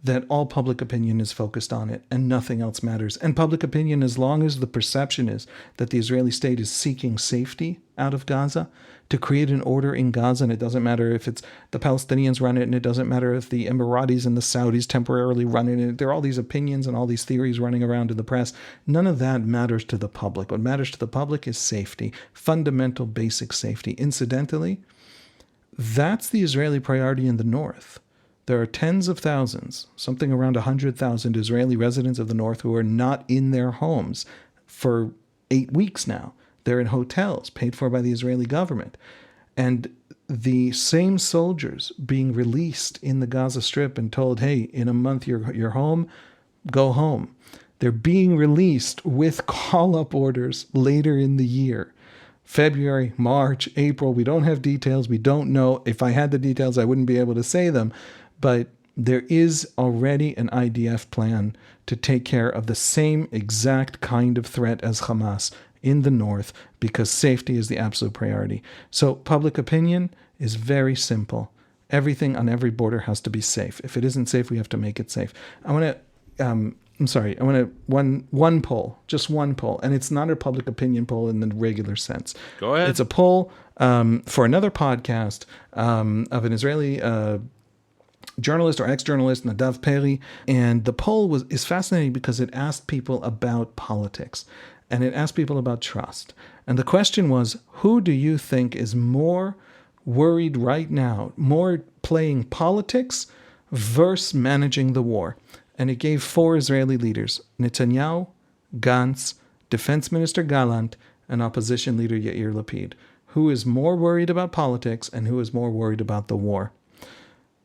that all public opinion is focused on it and nothing else matters. And public opinion, as long as the perception is that the Israeli state is seeking safety out of Gaza, to create an order in Gaza. And it doesn't matter if it's the Palestinians run it, and it doesn't matter if the Emiratis and the Saudis temporarily run it. There are all these opinions and all these theories running around in the press. None of that matters to the public. What matters to the public is safety, fundamental, basic safety. Incidentally, that's the Israeli priority in the north. There are tens of thousands, something around 100,000 Israeli residents of the north who are not in their homes for 8 weeks now. They're in hotels paid for by the Israeli government. And the same soldiers being released in the Gaza Strip and told, hey, in a month you're home, go home. They're being released with call-up orders later in the year. February, March, April, we don't have details. We don't know. If I had the details, I wouldn't be able to say them. But there is already an IDF plan to take care of the same exact kind of threat as Hamas in the north, because safety is the absolute priority. So public opinion is very simple. Everything on every border has to be safe. If it isn't safe, we have to make it safe. I want to one poll, just one poll, and it's not a public opinion poll in the regular sense. Go ahead. It's a poll for another podcast of an Israeli journalist or ex-journalist, Nadav Peri, and the poll is fascinating because it asked people about politics, and it asked people about trust. And the question was, who do you think is more worried right now, more playing politics versus managing the war? And it gave 4 Israeli leaders: Netanyahu, Gantz, Defense Minister Gallant, and Opposition Leader Yair Lapid. Who is more worried about politics and who is more worried about the war?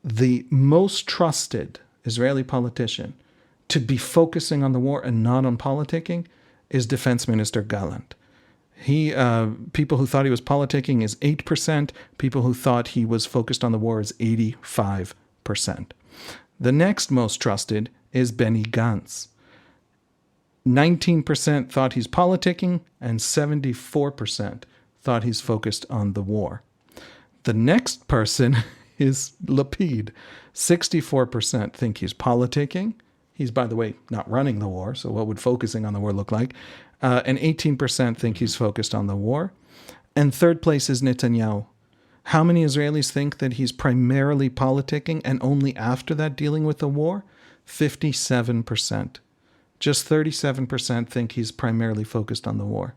The most trusted Israeli politician to be focusing on the war and not on politicking is Defense Minister Gallant. People who thought he was politicking is 8%. People who thought he was focused on the war is 85%. The next most trusted is Benny Gantz. 19% thought he's politicking, and 74% thought he's focused on the war. The next person is Lapid. 64% think he's politicking. He's, by the way, not running the war, so what would focusing on the war look like? And 18% think he's focused on the war. And third place is Netanyahu. How many Israelis think that he's primarily politicking and only after that dealing with the war? 57%. Just 37% think he's primarily focused on the war.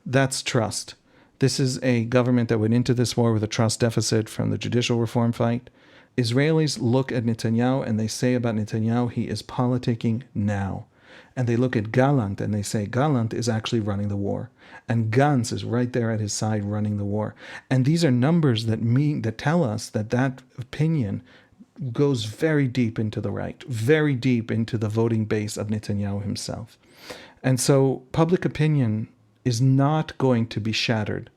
That's trust. This is a government that went into this war with a trust deficit from the judicial reform fight. Israelis look at Netanyahu and they say about Netanyahu, he is politicking now. And they look at Gallant and they say Gallant is actually running the war. And Gantz is right there at his side running the war. And these are numbers that tell us that opinion goes very deep into the right, very deep into the voting base of Netanyahu himself. And so public opinion is not going to be shattered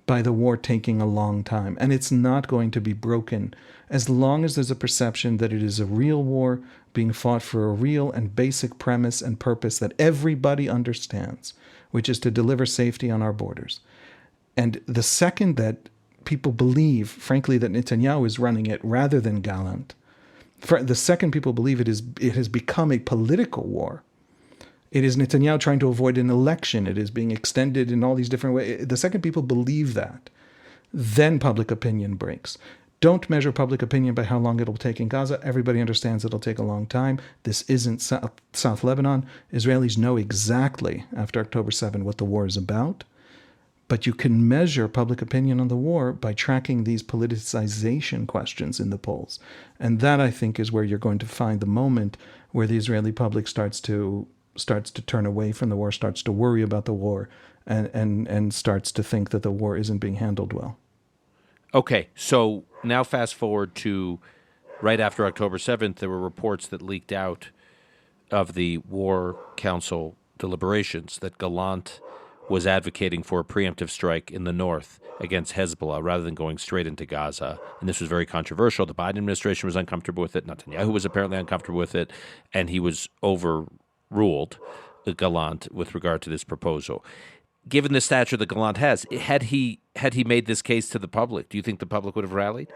by the war taking a long time. And it's not going to be broken as long as there's a perception that it is a real war being fought for a real and basic premise and purpose that everybody understands, which is to deliver safety on our borders. And the second that people believe, frankly, that Netanyahu is running it rather than Gallant, the second people believe it has become a political war. It is Netanyahu trying to avoid an election. It is being extended in all these different ways. The second people believe that, then public opinion breaks. Don't measure public opinion by how long it'll take in Gaza. Everybody understands it'll take a long time. This isn't South Lebanon. Israelis know exactly after October 7 what the war is about. But you can measure public opinion on the war by tracking these politicization questions in the polls. And that, I think, is where you're going to find the moment where the Israeli public starts to turn away from the war, starts to worry about the war, and starts to think that the war isn't being handled well. Okay, so now fast forward to right after October 7th, there were reports that leaked out of the War Council deliberations that Gallant was advocating for a preemptive strike in the north against Hezbollah rather than going straight into Gaza. And this was very controversial. The Biden administration was uncomfortable with it. Netanyahu was apparently uncomfortable with it, and he was overruled, Gallant, with regard to this proposal. Given the stature that Gallant has, had he made this case to the public, do you think the public would have rallied?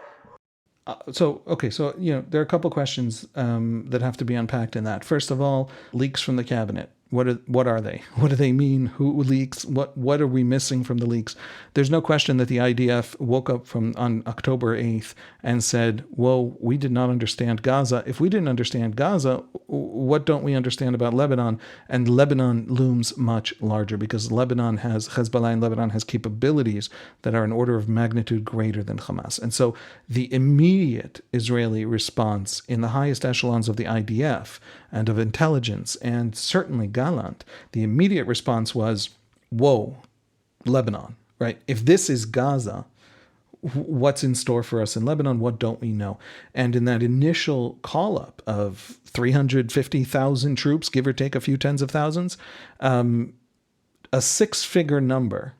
So there are a couple questions that have to be unpacked in that. First of all, leaks from the cabinet. What are they? What do they mean? Who leaks? What are we missing from the leaks? There's no question that the IDF woke up on October 8th and said, "Whoa, we did not understand Gaza. If we didn't understand Gaza, what don't we understand about Lebanon?" And Lebanon looms much larger because Hezbollah in Lebanon has capabilities that are an order of magnitude greater than Hamas. And so the immediate Israeli response in the highest echelons of the IDF and of intelligence, and certainly Gallant, the immediate response was, whoa, Lebanon, right? If this is Gaza, what's in store for us in Lebanon? What don't we know? And in that initial call-up of 350,000 troops, give or take a few tens of thousands, a six-figure number,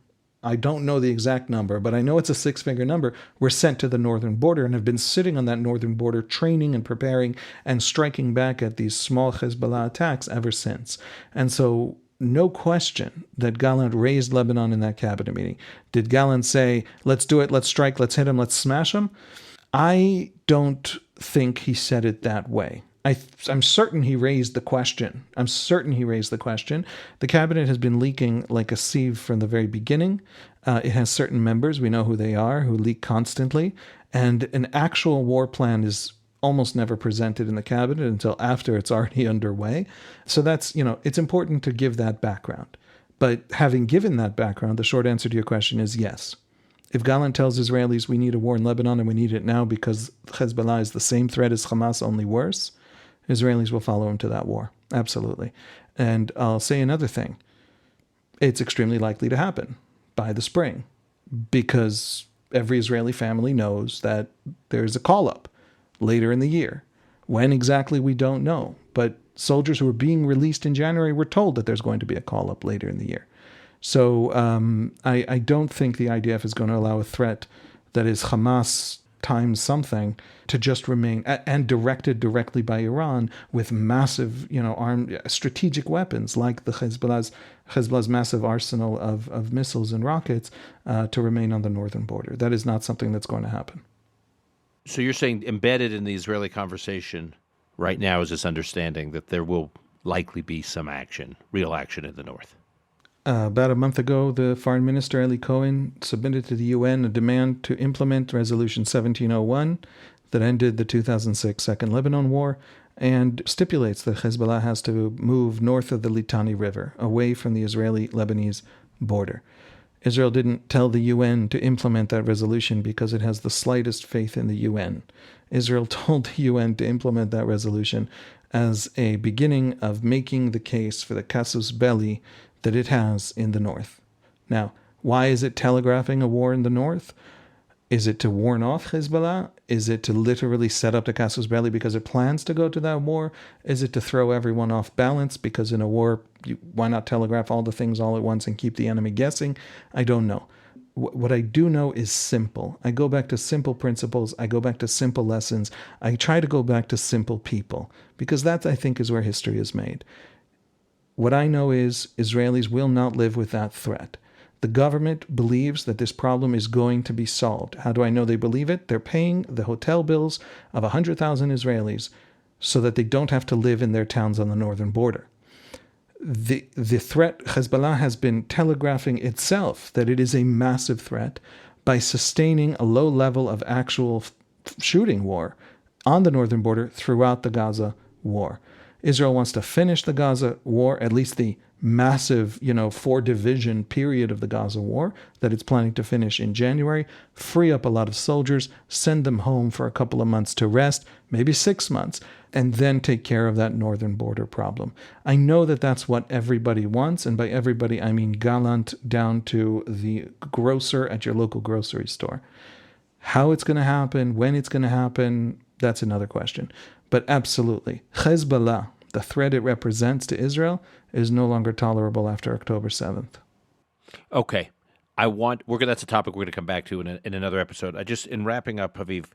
I don't know the exact number, but I know it's a six-figure number, were sent to the northern border and have been sitting on that northern border training and preparing and striking back at these small Hezbollah attacks ever since. And so no question that Gallant raised Lebanon in that cabinet meeting. Did Gallant say, let's do it, let's strike, let's hit him, let's smash him? I don't think he said it that way. I'm certain he raised the question. The cabinet has been leaking like a sieve from the very beginning. It has certain members, we know who they are, who leak constantly. And an actual war plan is almost never presented in the cabinet until after it's already underway. So that's, it's important to give that background. But having given that background, the short answer to your question is yes. If Gallant tells Israelis we need a war in Lebanon and we need it now because Hezbollah is the same threat as Hamas, only worse, Israelis will follow him to that war. Absolutely. And I'll say another thing. It's extremely likely to happen by the spring because every Israeli family knows that there's a call-up later in the year. When exactly, we don't know. But soldiers who are being released in January were told that there's going to be a call-up later in the year. So I don't think the IDF is going to allow a threat that is Hamas times something to just remain, and directed directly by Iran with massive, armed strategic weapons like the Hezbollah's massive arsenal of missiles and rockets to remain on the northern border. That is not something that's going to happen. So you're saying embedded in the Israeli conversation right now is this understanding that there will likely be some action, real action in the north? About a month ago, the Foreign Minister Eli Cohen submitted to the UN a demand to implement Resolution 1701 that ended the 2006 Second Lebanon War and stipulates that Hezbollah has to move north of the Litani River, away from the Israeli-Lebanese border. Israel didn't tell the UN to implement that resolution because it has the slightest faith in the UN. Israel told the UN to implement that resolution as a beginning of making the case for the casus belli that it has in the north. Now, why is it telegraphing a war in the north? Is it to warn off Hezbollah? Is it to literally set up the casus belli because it plans to go to that war? Is it to throw everyone off balance because in a war, why not telegraph all the things all at once and keep the enemy guessing? I don't know. What I do know is simple. I go back to simple principles. I go back to simple lessons. I try to go back to simple people because that, I think, is where history is made. What I know is Israelis will not live with that threat. The government believes that this problem is going to be solved. How do I know they believe it? They're paying the hotel bills of 100,000 Israelis so that they don't have to live in their towns on the northern border. The threat, Hezbollah has been telegraphing itself that it is a massive threat by sustaining a low level of actual shooting war on the northern border throughout the Gaza war. Israel wants to finish the Gaza war, at least the massive, 4-division period of the Gaza war that it's planning to finish in January, free up a lot of soldiers, send them home for a couple of months to rest, maybe 6 months, and then take care of that northern border problem. I know that that's what everybody wants, and by everybody I mean Gallant down to the grocer at your local grocery store. How it's going to happen, when it's going to happen, that's another question. But absolutely, Hezbollah, the threat it represents to Israel, is no longer tolerable after October 7th. Okay. That's a topic we're going to come back to in another episode. In wrapping up, Haviv,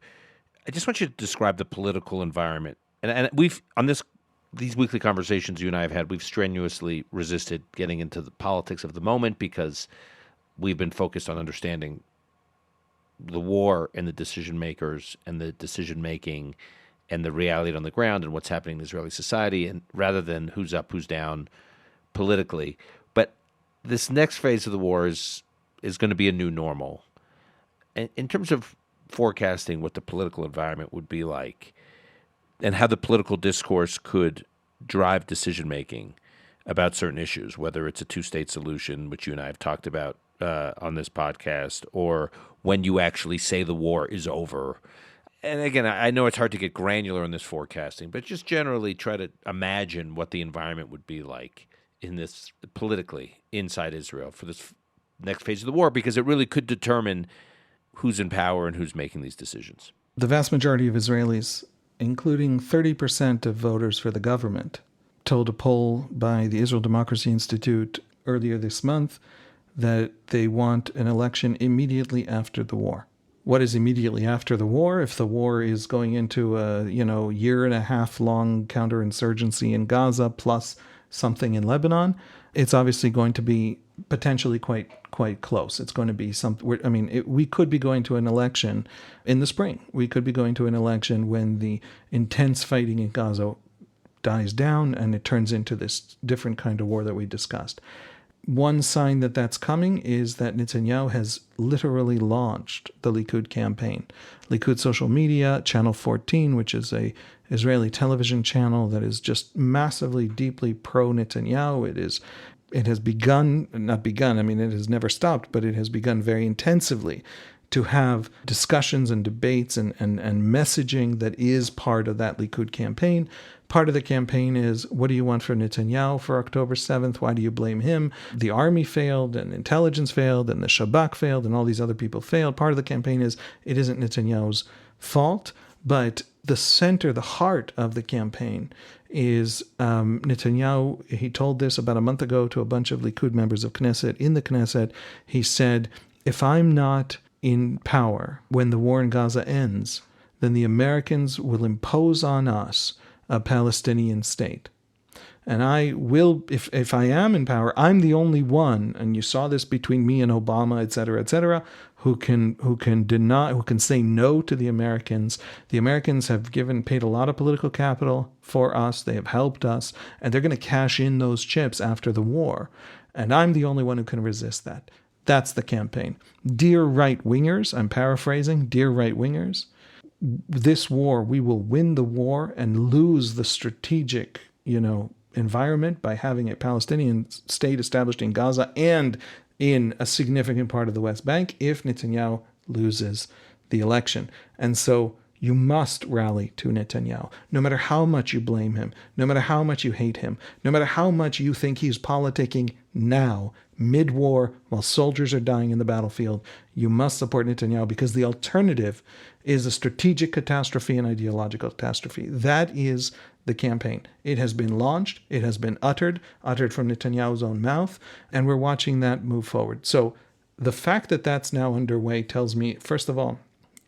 I just want you to describe the political environment. And we've, on these weekly conversations you and I have had, we've strenuously resisted getting into the politics of the moment because we've been focused on understanding the war and the decision makers and the decision making and the reality on the ground and what's happening in Israeli society, and rather than who's up, who's down, politically. But this next phase of the war is going to be a new normal. And in terms of forecasting what the political environment would be like and how the political discourse could drive decision-making about certain issues, whether it's a two-state solution, which you and I have talked about on this podcast, or when you actually say the war is over. And again, I know it's hard to get granular in this forecasting, but just generally try to imagine what the environment would be like in this politically inside Israel for this next phase of the war, because it really could determine who's in power and who's making these decisions. The vast majority of Israelis, including 30% of voters for the government, told a poll by the Israel Democracy Institute earlier this month that they want an election immediately after the war. What is immediately after the war? If the war is going into a year and a half long counterinsurgency in Gaza plus something in Lebanon, it's obviously going to be potentially quite close. It's going to be we could be going to an election in the spring. We could be going to an election when the intense fighting in Gaza dies down and it turns into this different kind of war that we discussed. One sign that that's coming is that Netanyahu has literally launched the Likud campaign. Likud social media, Channel 14, which is a Israeli television channel that is just massively, deeply pro-Netanyahu. It has it has never stopped, but it has begun very intensively to have discussions and debates and messaging that is part of that Likud campaign. Part of the campaign is, what do you want for Netanyahu for October 7th? Why do you blame him? The army failed, and intelligence failed, and the Shabak failed, and all these other people failed. Part of the campaign is, it isn't Netanyahu's fault, but the center, the heart of the campaign is Netanyahu. He told this about a month ago to a bunch of Likud members of Knesset. In the Knesset, he said, if I'm not in power when the war in Gaza ends, then the Americans will impose on us a Palestinian state. And I will, if I am in power, I'm the only one, and you saw this between me and Obama, et cetera, who can say no to the Americans. The Americans have paid a lot of political capital for us. They have helped us, and they're going to cash in those chips after the war. And I'm the only one who can resist that. That's the campaign. Dear right-wingers, I'm paraphrasing, dear right-wingers, this war, we will win the war and lose the strategic, environment by having a Palestinian state established in Gaza and in a significant part of the West Bank if Netanyahu loses the election. And so you must rally to Netanyahu, no matter how much you blame him, no matter how much you hate him, no matter how much you think he's politicking now, mid-war, while soldiers are dying in the battlefield. You must support Netanyahu, because the alternative is a strategic catastrophe and ideological catastrophe. That is the campaign. It has been launched. It has been uttered from Netanyahu's own mouth, and we're watching that move forward. So the fact that that's now underway tells me, first of all,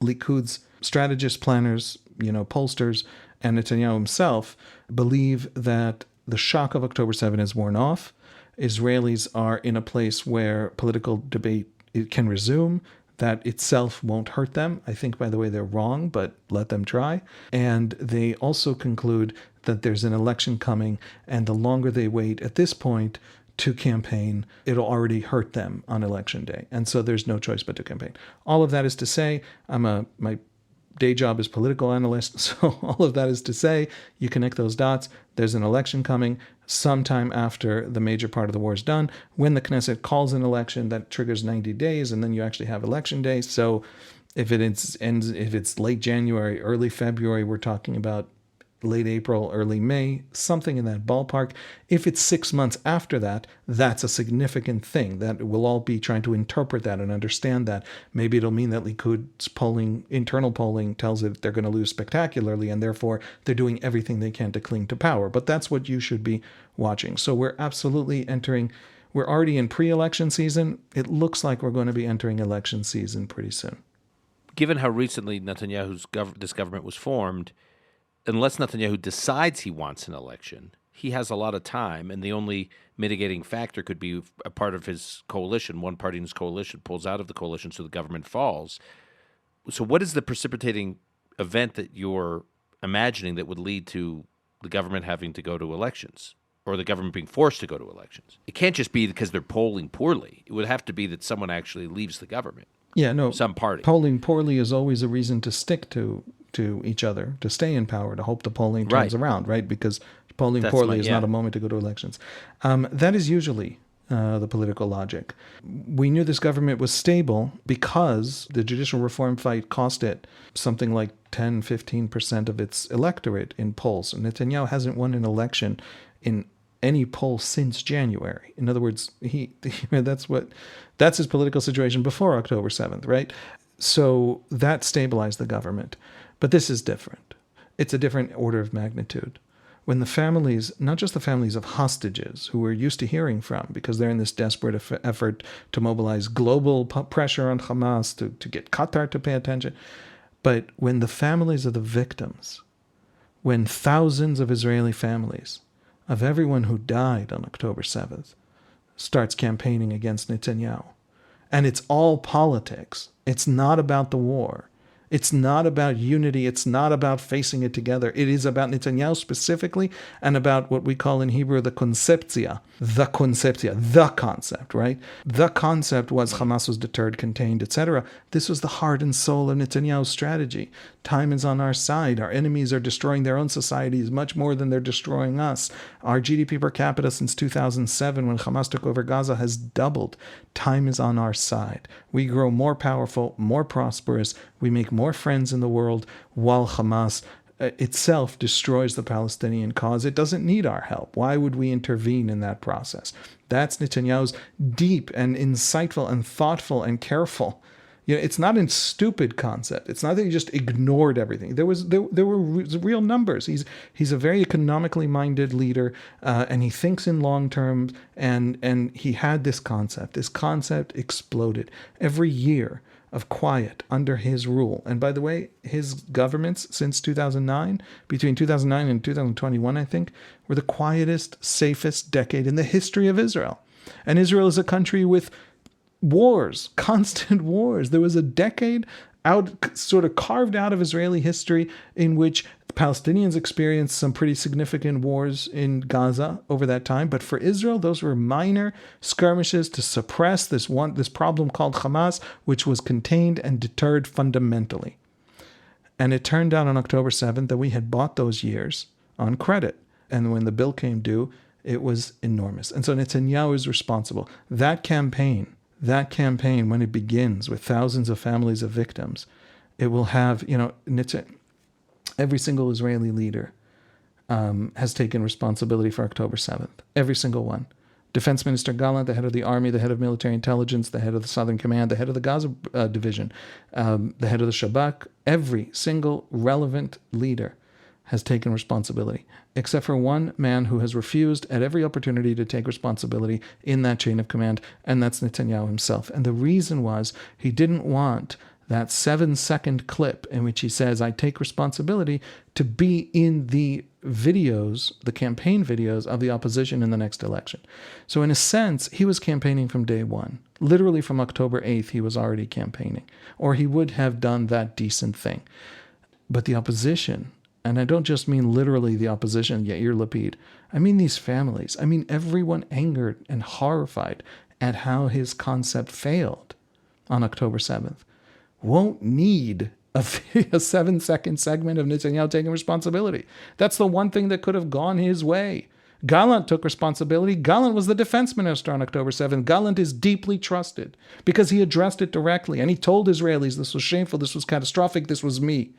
Likud's strategists, planners, pollsters, and Netanyahu himself believe that the shock of October 7 is worn off. Israelis are in a place where political debate can resume. That itself won't hurt them. I think, by the way, they're wrong, but let them try. And they also conclude that there's an election coming, and the longer they wait at this point to campaign, it'll already hurt them on election day. And so there's no choice but to campaign. All of that is to say, my day job is political analyst, so all of that is to say, you connect those dots, there's an election coming sometime after the major part of the war is done. When the Knesset calls an election, that triggers 90 days, and then you actually have election day. So if it's late January, early February, we're talking about late April, early May, something in that ballpark. If it's 6 months after that, that's a significant thing. That we'll all be trying to interpret that and understand that. Maybe it'll mean that Likud's internal polling tells it they're going to lose spectacularly, and therefore they're doing everything they can to cling to power. But that's what you should be watching. So we're already in pre-election season. It looks like we're going to be entering election season pretty soon. Given how recently this government was formed, unless Netanyahu decides he wants an election, he has a lot of time, and the only mitigating factor could be a part of his coalition. One party in his coalition pulls out of the coalition, so the government falls. So what is the precipitating event that you're imagining that would lead to the government having to go to elections? or the government being forced to go to elections. It can't just be because they're polling poorly. It would have to be that someone actually leaves the government. Yeah, no. Some party. Polling poorly is always a reason to stick to each other, to stay in power, to hope the polling turns around, right? Because polling poorly is not a moment to go to elections. That is usually the political logic. We knew this government was stable because the judicial reform fight cost it something like 10, 15% of its electorate in polls. And Netanyahu hasn't won an election in any poll since January. In other words, that's his political situation before October 7th, right? So that stabilized the government. But this is different. It's a different order of magnitude. When the families, not just the families of hostages who we're used to hearing from because they're in this desperate effort to mobilize global pressure on Hamas, to get Qatar to pay attention, but when the families of the victims, when thousands of Israeli families of everyone who died on October 7th starts campaigning against Netanyahu. And it's all politics. It's not about the war. It's not about unity. It's not about facing it together. It is about Netanyahu specifically and about what we call in Hebrew the conceptia, the concept, right? The concept was Hamas was deterred, contained, etc. This was the heart and soul of Netanyahu's strategy. Time is on our side. Our enemies are destroying their own societies much more than they're destroying us. Our GDP per capita since 2007, when Hamas took over Gaza, has doubled. Time is on our side. We grow more powerful, more prosperous. We make more friends in the world while Hamas itself destroys the Palestinian cause. It doesn't need our help. Why would we intervene in that process? That's Netanyahu's deep and insightful and thoughtful and careful. It's not a stupid concept. It's not that he just ignored everything. There were real numbers. He's a very economically minded leader, and he thinks in long terms. And he had this concept. This concept exploded every year of quiet under his rule. And by the way, his governments since 2009, between 2009 and 2021, I think, were the quietest, safest decade in the history of Israel. And Israel is a country with wars, constant wars. There was a decade sort of carved out of Israeli history in which the Palestinians experienced some pretty significant wars in Gaza over that time. But for Israel, those were minor skirmishes to suppress this problem called Hamas, which was contained and deterred fundamentally. And it turned out on October 7th that we had bought those years on credit. And when the bill came due, it was enormous. And so Netanyahu is responsible. That campaign, when it begins with thousands of families of victims, it will have, every single Israeli leader has taken responsibility for October 7th. Every single one. Defense Minister Gallant, the head of the army, the head of military intelligence, the head of the Southern Command, the head of the Gaza division, the head of the Shabak, every single relevant leader has taken responsibility, except for one man who has refused at every opportunity to take responsibility in that chain of command, and that's Netanyahu himself. And the reason was he didn't want that 7-second clip in which he says, I take responsibility, to be in the videos, the campaign videos of the opposition in the next election. So in a sense, he was campaigning from day one. Literally from October 8th, he was already campaigning, or he would have done that decent thing. But the opposition, and I don't just mean literally the opposition, Yair Lapid. I mean these families. I mean everyone angered and horrified at how his concept failed on October 7th. Won't need a 7-second segment of Netanyahu taking responsibility. That's the one thing that could have gone his way. Gallant took responsibility. Gallant was the defense minister on October 7th. Gallant is deeply trusted because he addressed it directly. And he told Israelis, this was shameful, this was catastrophic, this was me.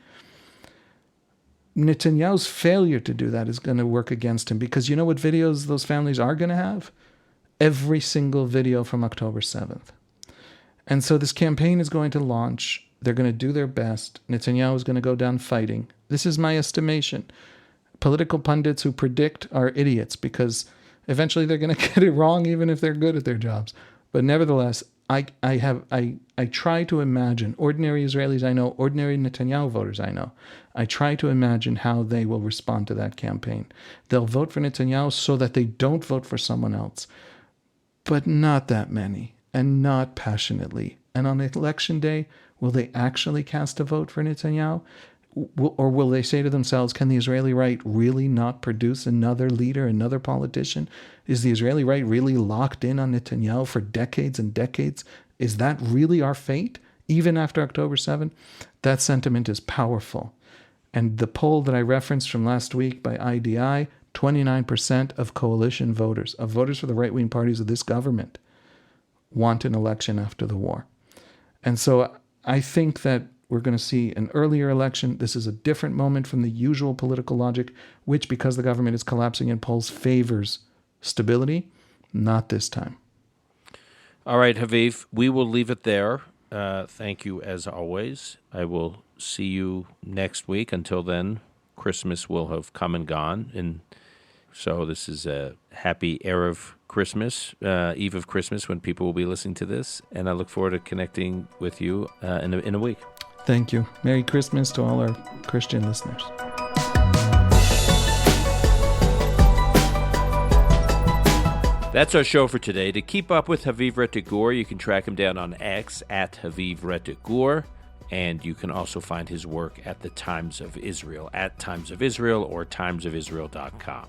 Netanyahu's failure to do that is going to work against him because you know what videos those families are going to have? Every single video from October 7th. And so this campaign is going to launch. They're going to do their best. Netanyahu is going to go down fighting. This is my estimation. Political pundits who predict are idiots because eventually they're going to get it wrong even if they're good at their jobs. But nevertheless, I try to imagine, ordinary Israelis I know, ordinary Netanyahu voters I know, I try to imagine how they will respond to that campaign. They'll vote for Netanyahu so that they don't vote for someone else. But not that many, and not passionately. And on election day, will they actually cast a vote for Netanyahu? Or will they say to themselves, can the Israeli right really not produce another leader, another politician? Is the Israeli right really locked in on Netanyahu for decades and decades? Is that really our fate, even after October 7? That sentiment is powerful. And the poll that I referenced from last week by IDI, 29% of coalition voters, of voters for the right-wing parties of this government, want an election after the war. And so I think that we're going to see an earlier election. This is a different moment from the usual political logic, which, because the government is collapsing in polls, favors stability. Not this time. All right, Haviv, we will leave it there. Thank you, as always. I will see you next week. Until then, Christmas will have come and gone. And so this is a happy Erev Christmas, Eve of Christmas, when people will be listening to this. And I look forward to connecting with you in a week. Thank you. Merry Christmas to all our Christian listeners. That's our show for today. To keep up with Haviv Rettig Gur, you can track him down on X at Haviv Rettig Gur, and you can also find his work at the Times of Israel, at Times of Israel or timesofisrael.com.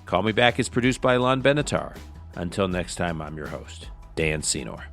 Call Me Back is produced by Alon Benatar. Until next time, I'm your host, Dan Senor.